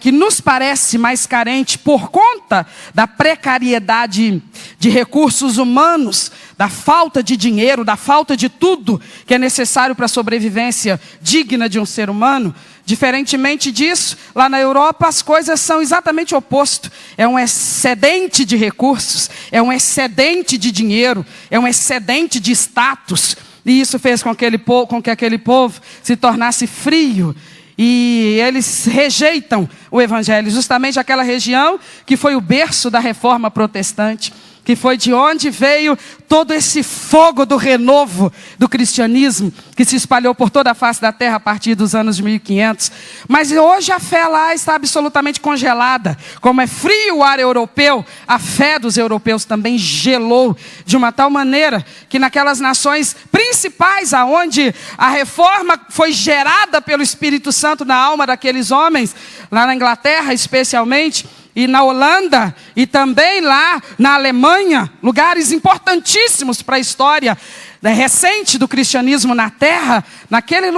que nos parece mais carente por conta da precariedade de recursos humanos, da falta de dinheiro, da falta de tudo que é necessário para a sobrevivência digna de um ser humano. Diferentemente disso, lá na Europa as coisas são exatamente o oposto. É um excedente de recursos, é um excedente de dinheiro, é um excedente de status. E isso fez com que aquele povo se tornasse frio. E eles rejeitam o evangelho. Justamente aquela região que foi o berço da reforma protestante, que foi de onde veio todo esse fogo do renovo do cristianismo, que se espalhou por toda a face da terra a partir dos anos de 1500. Mas hoje a fé lá está absolutamente congelada. Como é frio o ar europeu, a fé dos europeus também gelou de uma tal maneira que naquelas nações principais aonde a reforma foi gerada pelo Espírito Santo na alma daqueles homens, lá na Inglaterra especialmente, e na Holanda, e também lá na Alemanha, lugares importantíssimos para a história recente do cristianismo na terra, naqueles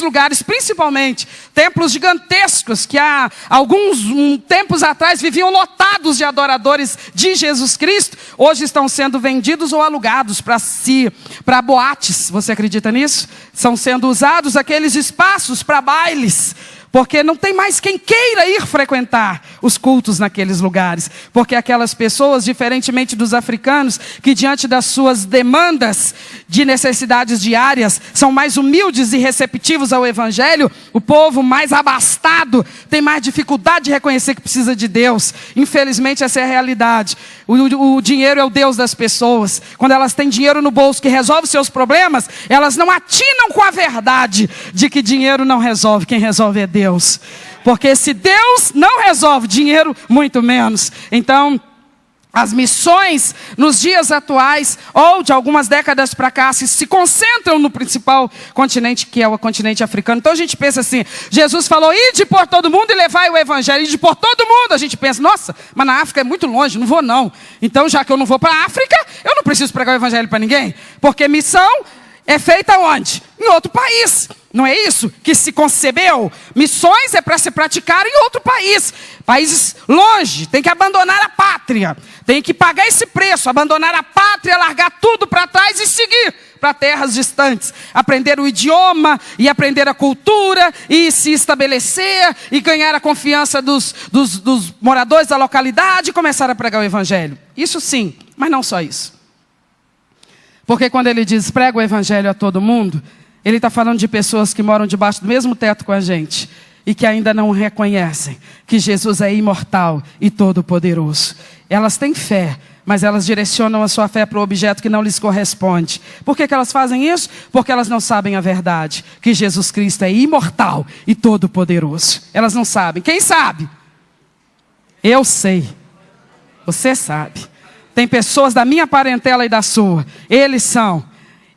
lugares principalmente, templos gigantescos que há alguns tempos atrás viviam lotados de adoradores de Jesus Cristo, hoje estão sendo vendidos ou alugados para boates. Você acredita nisso? Estão sendo usados aqueles espaços para bailes, porque não tem mais quem queira ir frequentar os cultos naqueles lugares. Porque aquelas pessoas, diferentemente dos africanos, que diante das suas demandas de necessidades diárias, são mais humildes e receptivos ao evangelho, o povo mais abastado tem mais dificuldade de reconhecer que precisa de Deus. Infelizmente essa é a realidade. O dinheiro é o Deus das pessoas. Quando elas têm dinheiro no bolso que resolve seus problemas, elas não atinam com a verdade de que dinheiro não resolve. Quem resolve é Deus. Porque se Deus não resolve, dinheiro muito menos. Então, as missões nos dias atuais, ou de algumas décadas para cá, se concentram no principal continente, que é o continente africano. Então a gente pensa assim, Jesus falou, ide por todo mundo e levai o evangelho, ide por todo mundo. A gente pensa, nossa, mas na África é muito longe, não vou não. Então já que eu não vou para a África, eu não preciso pregar o evangelho para ninguém. Porque missão é feita onde? Em outro país. Não é isso que se concebeu? Missões é para se praticar em outro país. Países longe, tem que abandonar a pátria. Tem que pagar esse preço, abandonar a pátria, largar tudo para trás e seguir para terras distantes. Aprender o idioma e aprender a cultura e se estabelecer e ganhar a confiança dos moradores da localidade e começar a pregar o evangelho. Isso sim, mas não só isso. Porque quando ele diz prega o evangelho a todo mundo, ele está falando de pessoas que moram debaixo do mesmo teto com a gente e que ainda não reconhecem que Jesus é imortal e todo-poderoso. Elas têm fé, mas elas direcionam a sua fé para o objeto que não lhes corresponde. Por que elas fazem isso? Porque elas não sabem a verdade, que Jesus Cristo é imortal e todo-poderoso. Elas não sabem. Quem sabe? Eu sei. Você sabe. Tem pessoas da minha parentela e da sua. Eles são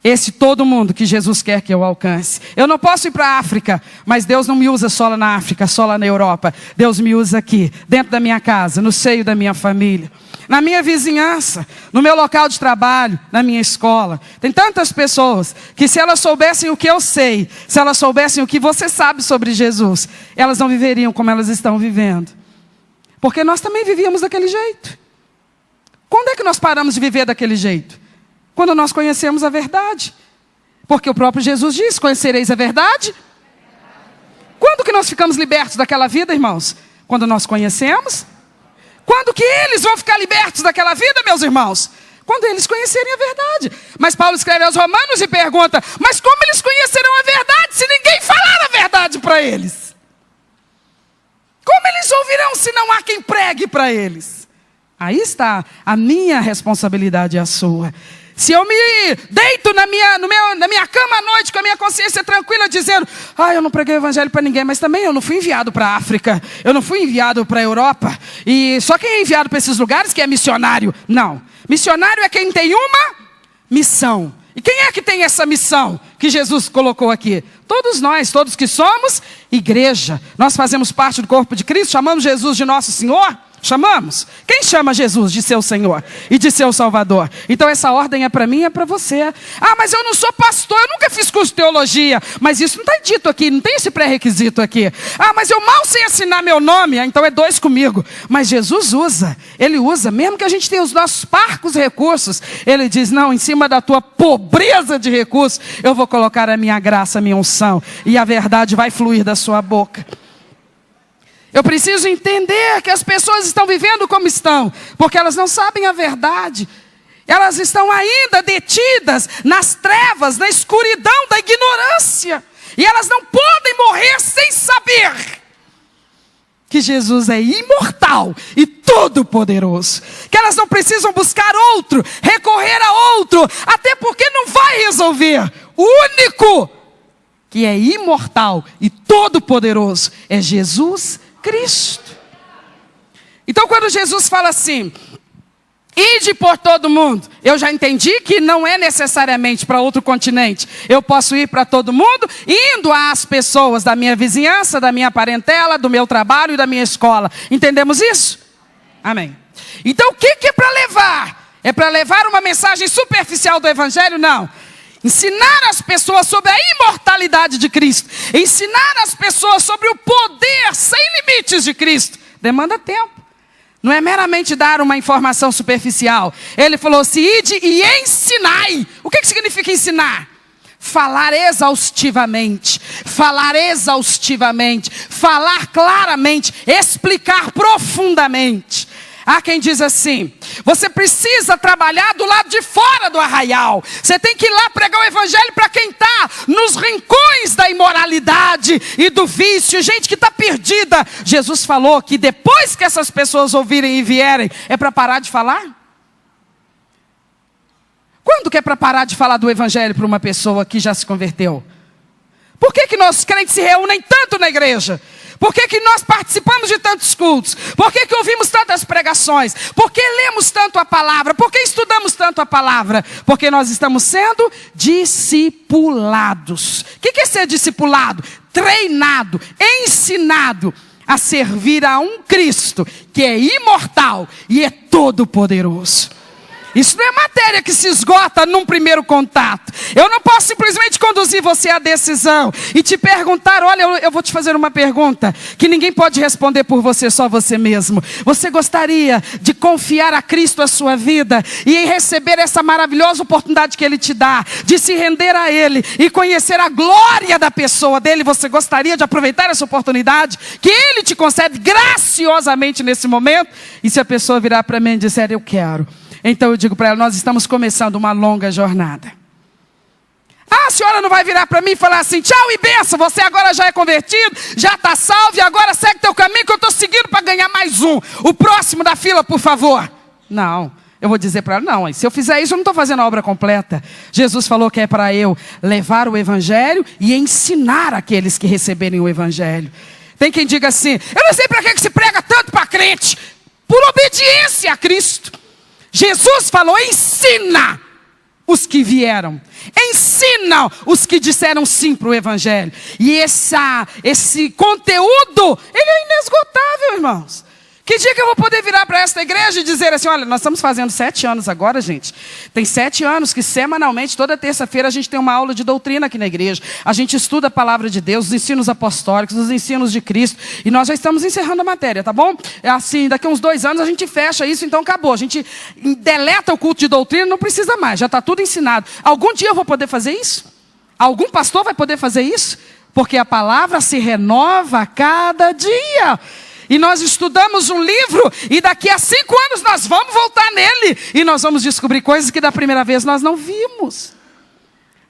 esse todo mundo que Jesus quer que eu alcance. Eu não posso ir para a África, mas Deus não me usa só lá na África, só lá na Europa. Deus me usa aqui, dentro da minha casa, no seio da minha família, na minha vizinhança, no meu local de trabalho, na minha escola. Tem tantas pessoas que se elas soubessem o que eu sei, se elas soubessem o que você sabe sobre Jesus, elas não viveriam como elas estão vivendo. Porque nós também vivíamos daquele jeito. Quando é que nós paramos de viver daquele jeito? Quando nós conhecemos a verdade. Porque o próprio Jesus diz, conhecereis a verdade? Quando que nós ficamos libertos daquela vida, irmãos? Quando nós conhecemos. Quando que eles vão ficar libertos daquela vida, meus irmãos? Quando eles conhecerem a verdade. Mas Paulo escreve aos Romanos e pergunta, mas como eles conhecerão a verdade se ninguém falar a verdade para eles? Como eles ouvirão se não há quem pregue para eles? Aí está a minha responsabilidade e a sua. Se eu me deito na minha cama à noite com a minha consciência tranquila dizendo, eu não preguei o evangelho para ninguém, mas também eu não fui enviado para a África, eu não fui enviado para a Europa, e só quem é enviado para esses lugares que é missionário. Não, Missionário é quem tem uma missão. E quem é que tem essa missão que Jesus colocou aqui? Todos nós, todos que somos igreja. Nós fazemos parte do corpo de Cristo, chamamos Jesus de nosso Senhor? Chamamos? Quem chama Jesus de seu Senhor e de seu Salvador? Então essa ordem é para mim e é para você. Ah, mas eu não sou pastor, eu nunca fiz curso de teologia. Mas isso não está dito aqui, não tem esse pré-requisito aqui. Ah, mas eu mal sei assinar meu nome, então é dois comigo. Mas Jesus usa, Ele usa, mesmo que a gente tenha os nossos parcos recursos. Ele diz, não, em cima da tua pobreza de recursos, eu vou colocar a minha graça, a minha unção. E a verdade vai fluir da sua boca. Eu preciso entender que as pessoas estão vivendo como estão, porque elas não sabem a verdade. Elas estão ainda detidas nas trevas, na escuridão da ignorância. E elas não podem morrer sem saber que Jesus é imortal e todo-poderoso. Que elas não precisam buscar outro, recorrer a outro, até porque não vai resolver. O único que é imortal e todo-poderoso é Jesus Cristo. Então quando Jesus fala assim, ide por todo mundo, eu já entendi que não é necessariamente para outro continente. Eu posso ir para todo mundo, indo às pessoas da minha vizinhança, da minha parentela, do meu trabalho e da minha escola. Entendemos isso? Amém. Então o que é para levar? É para levar uma mensagem superficial do Evangelho? Não. Ensinar as pessoas sobre a imortalidade de Cristo. Ensinar as pessoas sobre o poder sem limites de Cristo. Demanda tempo. Não é meramente dar uma informação superficial. Ele falou assim, ide e ensinai. O que significa ensinar? Falar exaustivamente. Falar exaustivamente. Falar claramente. Explicar profundamente. Há quem diz assim, você precisa trabalhar do lado de fora do arraial. Você tem que ir lá pregar o Evangelho para quem está nos rincões da imoralidade e do vício. Gente que está perdida. Jesus falou que depois que essas pessoas ouvirem e vierem, é para parar de falar? Quando que é para parar de falar do Evangelho para uma pessoa que já se converteu? Por que nós crentes se reúnem tanto na igreja? Por que nós participamos de tantos cultos? Por que ouvimos tantas pregações? Por que lemos tanto a palavra? Por que estudamos tanto a palavra? Porque nós estamos sendo discipulados. O que é ser discipulado? Treinado, ensinado a servir a um Cristo que é imortal e é todo-poderoso. Isso não é matéria que se esgota num primeiro contato. Eu não posso simplesmente conduzir você à decisão e te perguntar, olha, eu vou te fazer uma pergunta que ninguém pode responder por você, só você mesmo. Você gostaria de confiar a Cristo a sua vida e em receber essa maravilhosa oportunidade que Ele te dá, de se render a Ele e conhecer a glória da pessoa dEle? Você gostaria de aproveitar essa oportunidade que Ele te concede graciosamente nesse momento? E se a pessoa virar para mim e disser, eu quero, então eu digo para ela, nós estamos começando uma longa jornada. Ah, a senhora não vai virar para mim e falar assim, tchau e benção, você agora já é convertido, já está salvo e agora segue teu caminho que eu estou seguindo para ganhar mais um. O próximo da fila, por favor. Não, eu vou dizer para ela, não, se eu fizer isso eu não estou fazendo a obra completa. Jesus falou que é para eu levar o Evangelho e ensinar aqueles que receberem o Evangelho. Tem quem diga assim, eu não sei para que se prega tanto para crente. Por obediência a Cristo. Jesus falou, ensina os que vieram. Ensina os que disseram sim para o Evangelho. E esse conteúdo, ele é inesgotável, irmãos. Que dia que eu vou poder virar para esta igreja e dizer assim, olha, nós estamos fazendo 7 anos agora, gente. Tem 7 anos que semanalmente, toda terça-feira, a gente tem uma aula de doutrina aqui na igreja. A gente estuda a palavra de Deus, os ensinos apostólicos, os ensinos de Cristo. E nós já estamos encerrando a matéria, tá bom? Assim, daqui a uns 2 anos a gente fecha isso, então acabou. A gente deleta o culto de doutrina, não precisa mais, já está tudo ensinado. Algum dia eu vou poder fazer isso? Algum pastor vai poder fazer isso? Porque a palavra se renova a cada dia. E nós estudamos um livro e daqui a 5 anos nós vamos voltar nele. E nós vamos descobrir coisas que da primeira vez nós não vimos.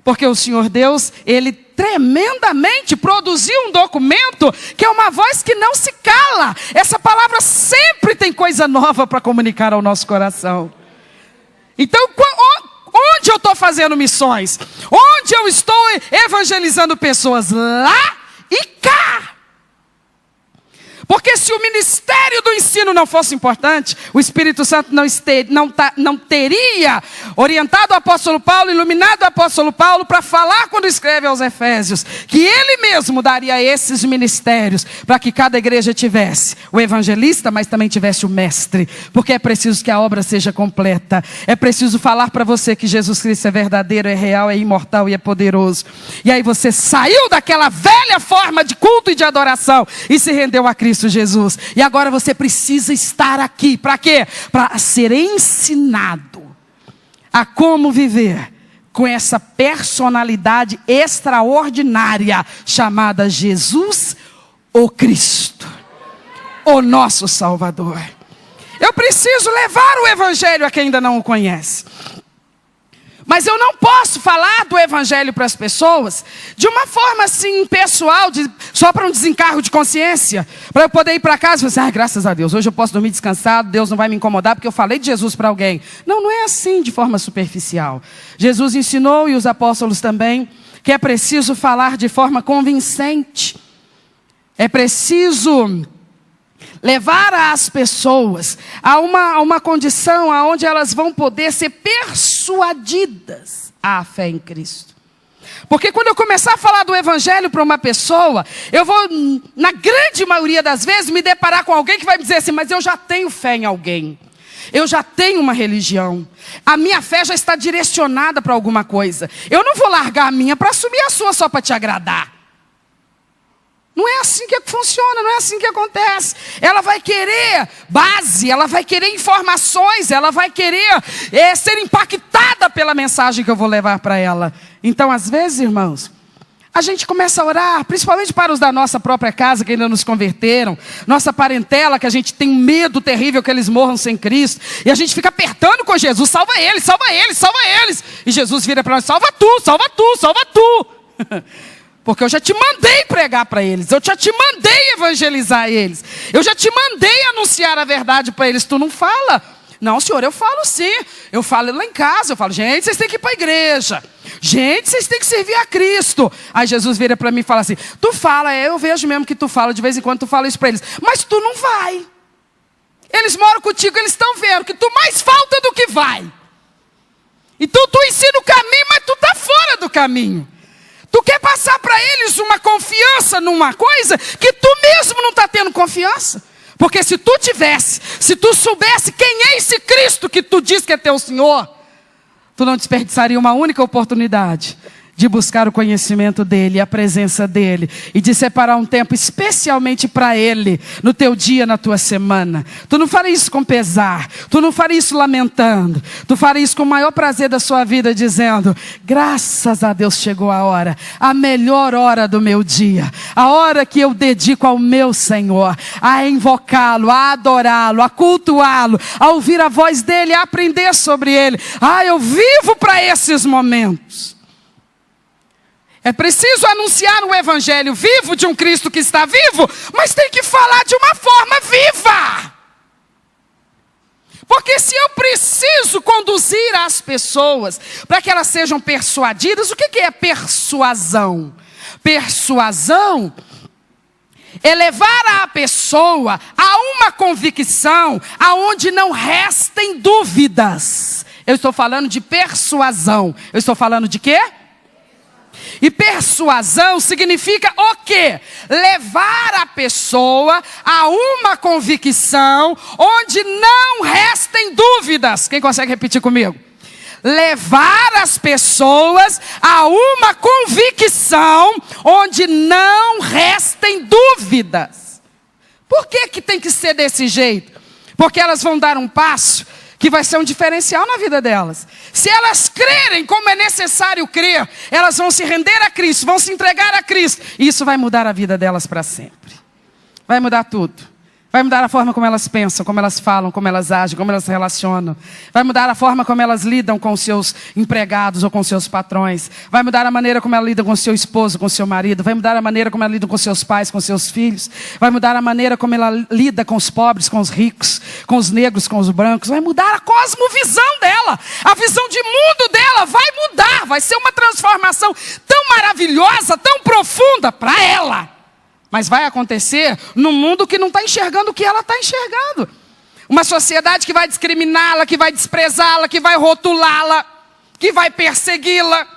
Porque o Senhor Deus, Ele tremendamente produziu um documento que é uma voz que não se cala. Essa palavra sempre tem coisa nova para comunicar ao nosso coração. Então, onde eu estou fazendo missões? Onde eu estou evangelizando pessoas? Lá e cá. Porque se o ministério do ensino não fosse importante, o Espírito Santo não teria orientado o apóstolo Paulo, iluminado o apóstolo Paulo para falar quando escreve aos Efésios, que ele mesmo daria esses ministérios para que cada igreja tivesse o evangelista, mas também tivesse o mestre. Porque é preciso que a obra seja completa. É preciso falar para você que Jesus Cristo é verdadeiro, é real, é imortal e é poderoso. E aí você saiu daquela velha forma de culto e de adoração e se rendeu a Cristo Jesus. E agora você precisa estar aqui. Para quê? Para ser ensinado a como viver com essa personalidade extraordinária chamada Jesus, o Cristo, o nosso Salvador. Eu preciso levar o evangelho a quem ainda não o conhece. Mas eu não posso falar do evangelho para as pessoas de uma forma assim pessoal, só para um desencargo de consciência, para eu poder ir para casa e falar assim, graças a Deus, hoje eu posso dormir descansado, Deus não vai me incomodar porque eu falei de Jesus para alguém. Não, não é assim de forma superficial. Jesus ensinou, e os apóstolos também, que é preciso falar de forma convincente. É preciso levar as pessoas a uma condição onde elas vão poder ser persuadidas à fé em Cristo. Porque quando eu começar a falar do evangelho para uma pessoa, eu vou, na grande maioria das vezes, me deparar com alguém que vai me dizer assim, mas eu já tenho fé em alguém. Eu já tenho uma religião. A minha fé já está direcionada para alguma coisa. Eu não vou largar a minha para assumir a sua só para te agradar. Não é assim que funciona, não é assim que acontece. Ela vai querer base, ela vai querer informações, ela vai querer ser impactada pela mensagem que eu vou levar para ela. Então, às vezes, irmãos, a gente começa a orar, principalmente para os da nossa própria casa que ainda nos converteram, nossa parentela, que a gente tem um medo terrível que eles morram sem Cristo, e a gente fica apertando com Jesus, salva eles, salva eles, salva eles. E Jesus vira para nós, salva tu, salva tu, salva tu. Porque eu já te mandei pregar para eles, eu já te mandei evangelizar eles, eu já te mandei anunciar a verdade para eles, tu não fala? Não, senhor, eu falo sim, eu falo lá em casa, eu falo, gente, vocês têm que ir para a igreja, gente, vocês têm que servir a Cristo. Aí Jesus vira para mim e fala assim, tu fala, eu vejo mesmo que tu fala, de vez em quando tu fala isso para eles, mas tu não vai. Eles moram contigo, eles estão vendo que tu mais falta do que vai. Então tu ensina o caminho, mas tu está fora do caminho. Tu quer passar para eles uma confiança numa coisa que tu mesmo não está tendo confiança. Porque se tu tivesse, se tu soubesse quem é esse Cristo que tu diz que é teu Senhor, tu não desperdiçaria uma única oportunidade de buscar o conhecimento dEle, a presença dEle, e de separar um tempo especialmente para Ele, no teu dia, na tua semana. Tu não faria isso com pesar, tu não faria isso lamentando, tu faria isso com o maior prazer da sua vida, dizendo, graças a Deus chegou a hora, a melhor hora do meu dia, a hora que eu dedico ao meu Senhor, a invocá-lo, a adorá-lo, a cultuá-lo, a ouvir a voz dEle, a aprender sobre Ele. Eu vivo para esses momentos. É preciso anunciar o evangelho vivo de um Cristo que está vivo, mas tem que falar de uma forma viva. Porque se eu preciso conduzir as pessoas para que elas sejam persuadidas, o que é persuasão? Persuasão é levar a pessoa a uma convicção aonde não restem dúvidas. Eu estou falando de persuasão. Eu estou falando de quê? E persuasão significa o quê? Levar a pessoa a uma convicção onde não restem dúvidas. Quem consegue repetir comigo? Levar as pessoas a uma convicção onde não restem dúvidas. Por que tem que ser desse jeito? Porque elas vão dar um passo que vai ser um diferencial na vida delas. Se elas crerem como é necessário crer, elas vão se render a Cristo, vão se entregar a Cristo. E isso vai mudar a vida delas para sempre. Vai mudar tudo. Vai mudar a forma como elas pensam, como elas falam, como elas agem, como elas se relacionam. Vai mudar a forma como elas lidam com os seus empregados ou com os seus patrões. Vai mudar a maneira como ela lida com o seu esposo, com o seu marido. Vai mudar a maneira como ela lida com seus pais, com seus filhos. Vai mudar a maneira como ela lida com os pobres, com os ricos, com os negros, com os brancos. Vai mudar a cosmovisão dela. A visão de mundo dela vai mudar. Vai ser uma transformação tão maravilhosa, tão profunda para ela, Mas vai acontecer num mundo que não está enxergando o que ela está enxergando. Uma sociedade que vai discriminá-la, que vai desprezá-la, que vai rotulá-la, que vai persegui-la.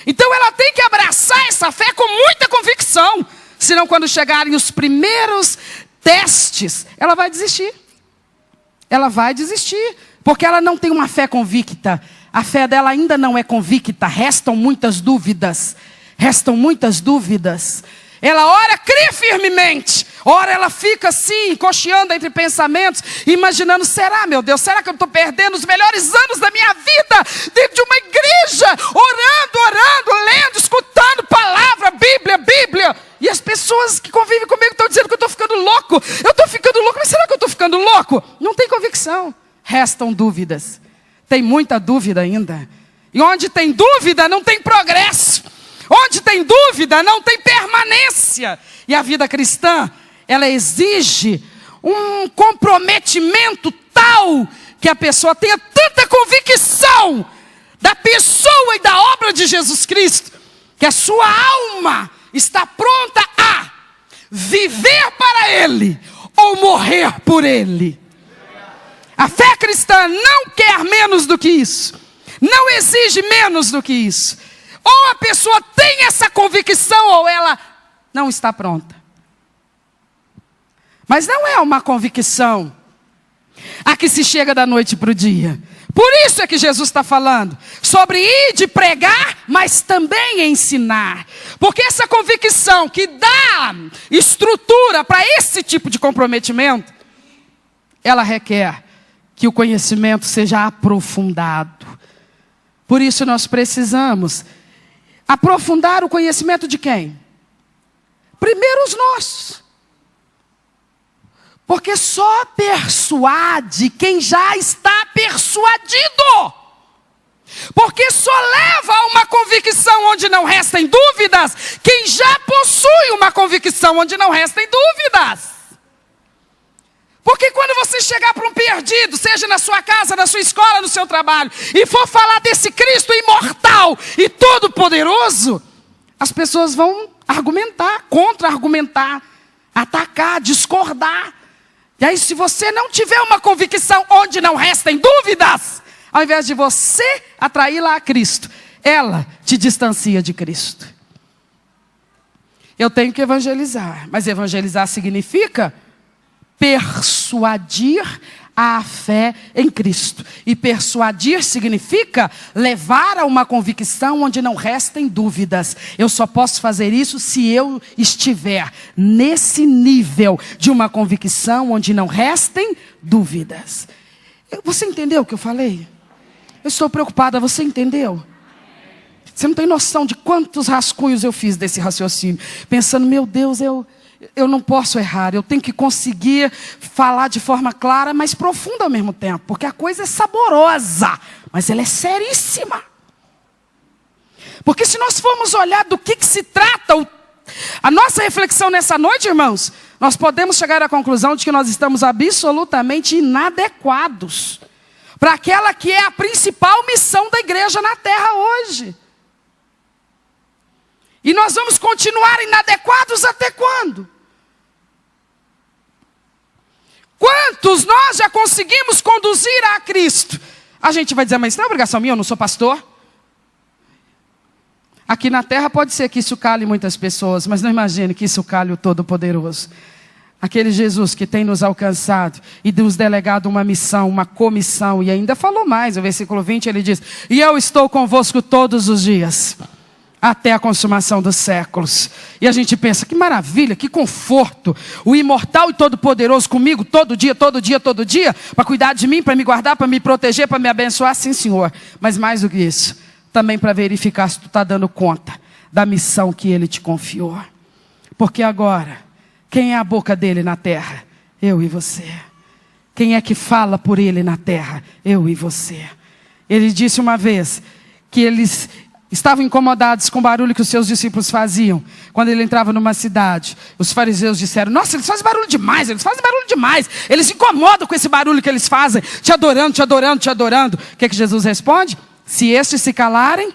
Então ela tem que abraçar essa fé com muita convicção. Senão quando chegarem os primeiros testes, ela vai desistir. Ela vai desistir. Porque ela não tem uma fé convicta. A fé dela ainda não é convicta. Restam muitas dúvidas. Restam muitas dúvidas. Ela ora, crê firmemente. Ora, ela fica assim, cocheando entre pensamentos, imaginando, será, meu Deus, será que eu estou perdendo os melhores anos da minha vida dentro de uma igreja, orando, lendo, escutando palavra, Bíblia. E as pessoas que convivem comigo estão dizendo que eu estou ficando louco. Eu estou ficando louco, mas será que eu estou ficando louco? Não tem convicção. Restam dúvidas. Tem muita dúvida ainda. E onde tem dúvida, não tem progresso. Onde tem dúvida, não tem permanência. E a vida cristã, ela exige um comprometimento tal que a pessoa tenha tanta convicção da pessoa e da obra de Jesus Cristo, que a sua alma está pronta a viver para Ele ou morrer por Ele. A fé cristã não quer menos do que isso. Não exige menos do que isso. Ou a pessoa tem essa convicção ou ela não está pronta. Mas não é uma convicção a que se chega da noite para o dia. Por isso é que Jesus está falando sobre ir de pregar, mas também ensinar. Porque essa convicção que dá estrutura para esse tipo de comprometimento, ela requer que o conhecimento seja aprofundado. Por isso nós precisamos aprofundar o conhecimento de quem? Primeiro os nossos. Porque só persuade quem já está persuadido. Porque só leva a uma convicção onde não restem dúvidas quem já possui uma convicção onde não restem dúvidas. Porque quando você chegar para um perdido, seja na sua casa, na sua escola, no seu trabalho, e for falar desse Cristo imortal e todo-poderoso, as pessoas vão argumentar, contra-argumentar, atacar, discordar. E aí, se você não tiver uma convicção onde não restem dúvidas, ao invés de você atraí-la a Cristo, ela te distancia de Cristo. Eu tenho que evangelizar, mas evangelizar significa persuadir a fé em Cristo. E persuadir significa levar a uma convicção onde não restem dúvidas. Eu só posso fazer isso se eu estiver nesse nível de uma convicção onde não restem dúvidas. Você entendeu o que eu falei? Eu estou preocupada, você entendeu? Você não tem noção de quantos rascunhos eu fiz desse raciocínio. Pensando, meu Deus, eu não posso errar, eu tenho que conseguir falar de forma clara, mas profunda ao mesmo tempo, porque a coisa é saborosa, mas ela é seríssima. Porque se nós formos olhar do que se trata a nossa reflexão nessa noite, irmãos, nós podemos chegar à conclusão de que nós estamos absolutamente inadequados para aquela que é a principal missão da igreja na terra hoje. E nós vamos continuar inadequados até quando? Quantos nós já conseguimos conduzir a Cristo? A gente vai dizer, mas isso não é obrigação minha, eu não sou pastor. Aqui na terra pode ser que isso cale muitas pessoas, mas não imagine que isso cale o Todo-Poderoso. Aquele Jesus que tem nos alcançado e nos delegado uma missão, uma comissão, e ainda falou mais, no versículo 20 ele diz, e eu estou convosco todos os dias, até a consumação dos séculos. E a gente pensa, que maravilha, que conforto. O imortal e todo-poderoso comigo todo dia, para cuidar de mim, para me guardar, para me proteger, para me abençoar. Sim, Senhor. Mas mais do que isso, também para verificar se tu está dando conta da missão que Ele te confiou. Porque agora, quem é a boca dele na terra? Eu e você. Quem é que fala por Ele na terra? Eu e você. Ele disse uma vez que eles estavam incomodados com o barulho que os seus discípulos faziam. Quando ele entrava numa cidade, os fariseus disseram, nossa, eles fazem barulho demais, eles se incomodam com esse barulho que eles fazem, te adorando. O que Jesus responde? Se estes se calarem,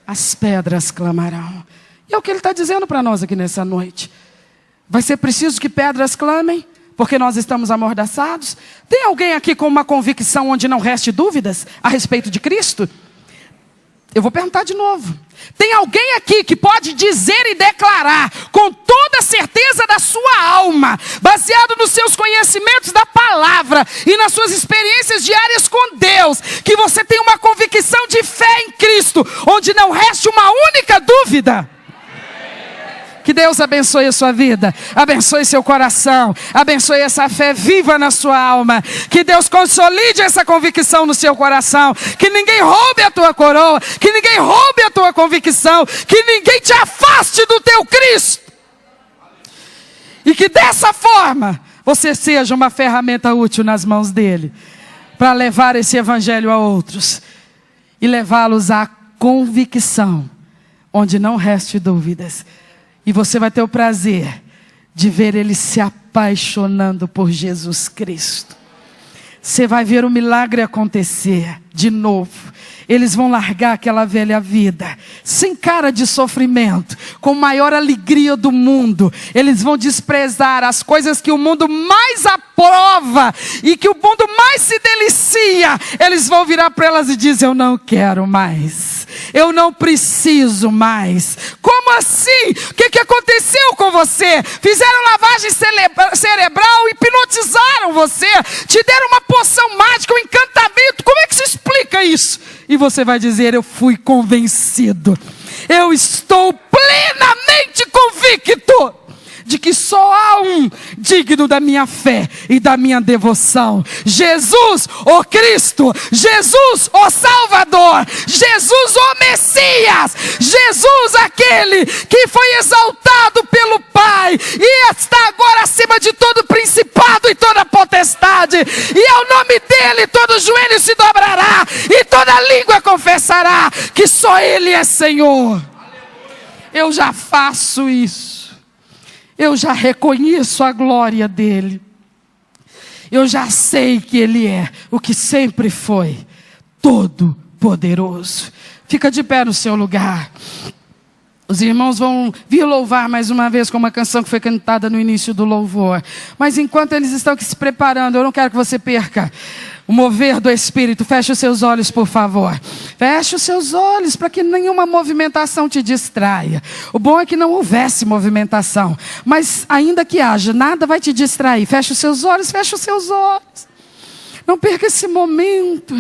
as pedras clamarão. E é o que ele está dizendo para nós aqui nessa noite. Vai ser preciso que pedras clamem, porque nós estamos amordaçados? Tem alguém aqui com uma convicção onde não reste dúvidas a respeito de Cristo? Eu vou perguntar de novo. Tem alguém aqui que pode dizer e declarar com toda a certeza da sua alma, baseado nos seus conhecimentos da palavra e nas suas experiências diárias com Deus, que você tem uma convicção de fé em Cristo, onde não reste uma única dúvida? Que Deus abençoe a sua vida, abençoe seu coração, abençoe essa fé viva na sua alma. Que Deus consolide essa convicção no seu coração. Que ninguém roube a tua coroa, que ninguém roube a tua convicção, que ninguém te afaste do teu Cristo. E que dessa forma você seja uma ferramenta útil nas mãos dele, para levar esse evangelho a outros e levá-los à convicção, onde não reste dúvidas. E você vai ter o prazer de ver eles se apaixonando por Jesus Cristo. Você vai ver o milagre acontecer de novo. Eles vão largar aquela velha vida, sem cara de sofrimento, com maior alegria do mundo. Eles vão desprezar as coisas que o mundo mais aprova e que o mundo mais se delicia. Eles vão virar para elas e dizer: eu não quero mais. Eu não preciso mais. Como assim? O que aconteceu com você? Fizeram lavagem cerebral, hipnotizaram você, te deram uma poção mágica, um encantamento. Como é que se explica isso? E você vai dizer: eu fui convencido. Eu estou plenamente convicto de que só há um digno da minha fé e da minha devoção: Jesus, o Cristo, Jesus, o Salvador, Jesus, o Messias, Jesus, aquele que foi exaltado pelo Pai e está agora acima de todo principado e toda potestade, e ao nome dele todo joelho se dobrará e toda língua confessará que só ele é Senhor. Eu já faço isso. Eu já reconheço a glória dele. Eu já sei que ele é o que sempre foi, todo poderoso. Fica de pé no seu lugar. Os irmãos vão vir louvar mais uma vez com uma canção que foi cantada no início do louvor. Mas enquanto eles estão aqui se preparando, eu não quero que você perca o mover do Espírito. Feche os seus olhos, por favor. Feche os seus olhos para que nenhuma movimentação te distraia. O bom é que não houvesse movimentação. Mas ainda que haja, nada vai te distrair. Feche os seus olhos, feche os seus olhos. Não perca esse momento.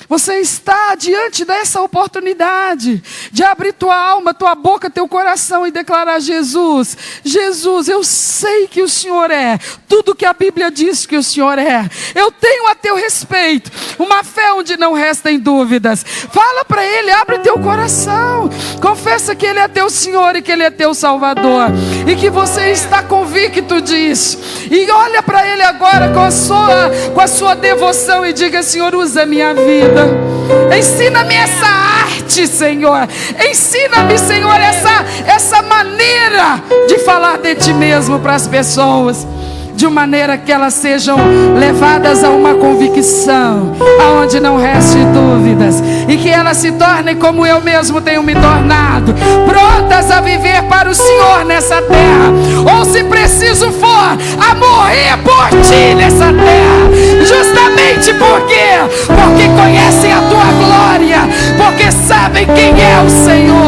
Você está diante dessa oportunidade de abrir tua alma, tua boca, teu coração e declarar: Jesus, Jesus, eu sei que o Senhor é tudo que a Bíblia diz que o Senhor é. Eu tenho a teu respeito uma fé onde não restem dúvidas. Fala para Ele, abre teu coração, confessa que Ele é teu Senhor e que Ele é teu Salvador, e que você está convicto disso. E olha para Ele agora com a sua devoção e diga: Senhor, usa a minha vida. Ensina-me essa arte, Senhor. Ensina-me, Senhor, essa maneira de falar de Ti mesmo para as pessoas, de maneira que elas sejam levadas a uma convicção, aonde não reste dúvidas, e que elas se tornem como eu mesmo tenho me tornado, prontas a viver para o Senhor nessa terra, ou se preciso for, a morrer por Ti nessa terra. Justamente porque conhecem a Tua glória, porque sabem quem é o Senhor.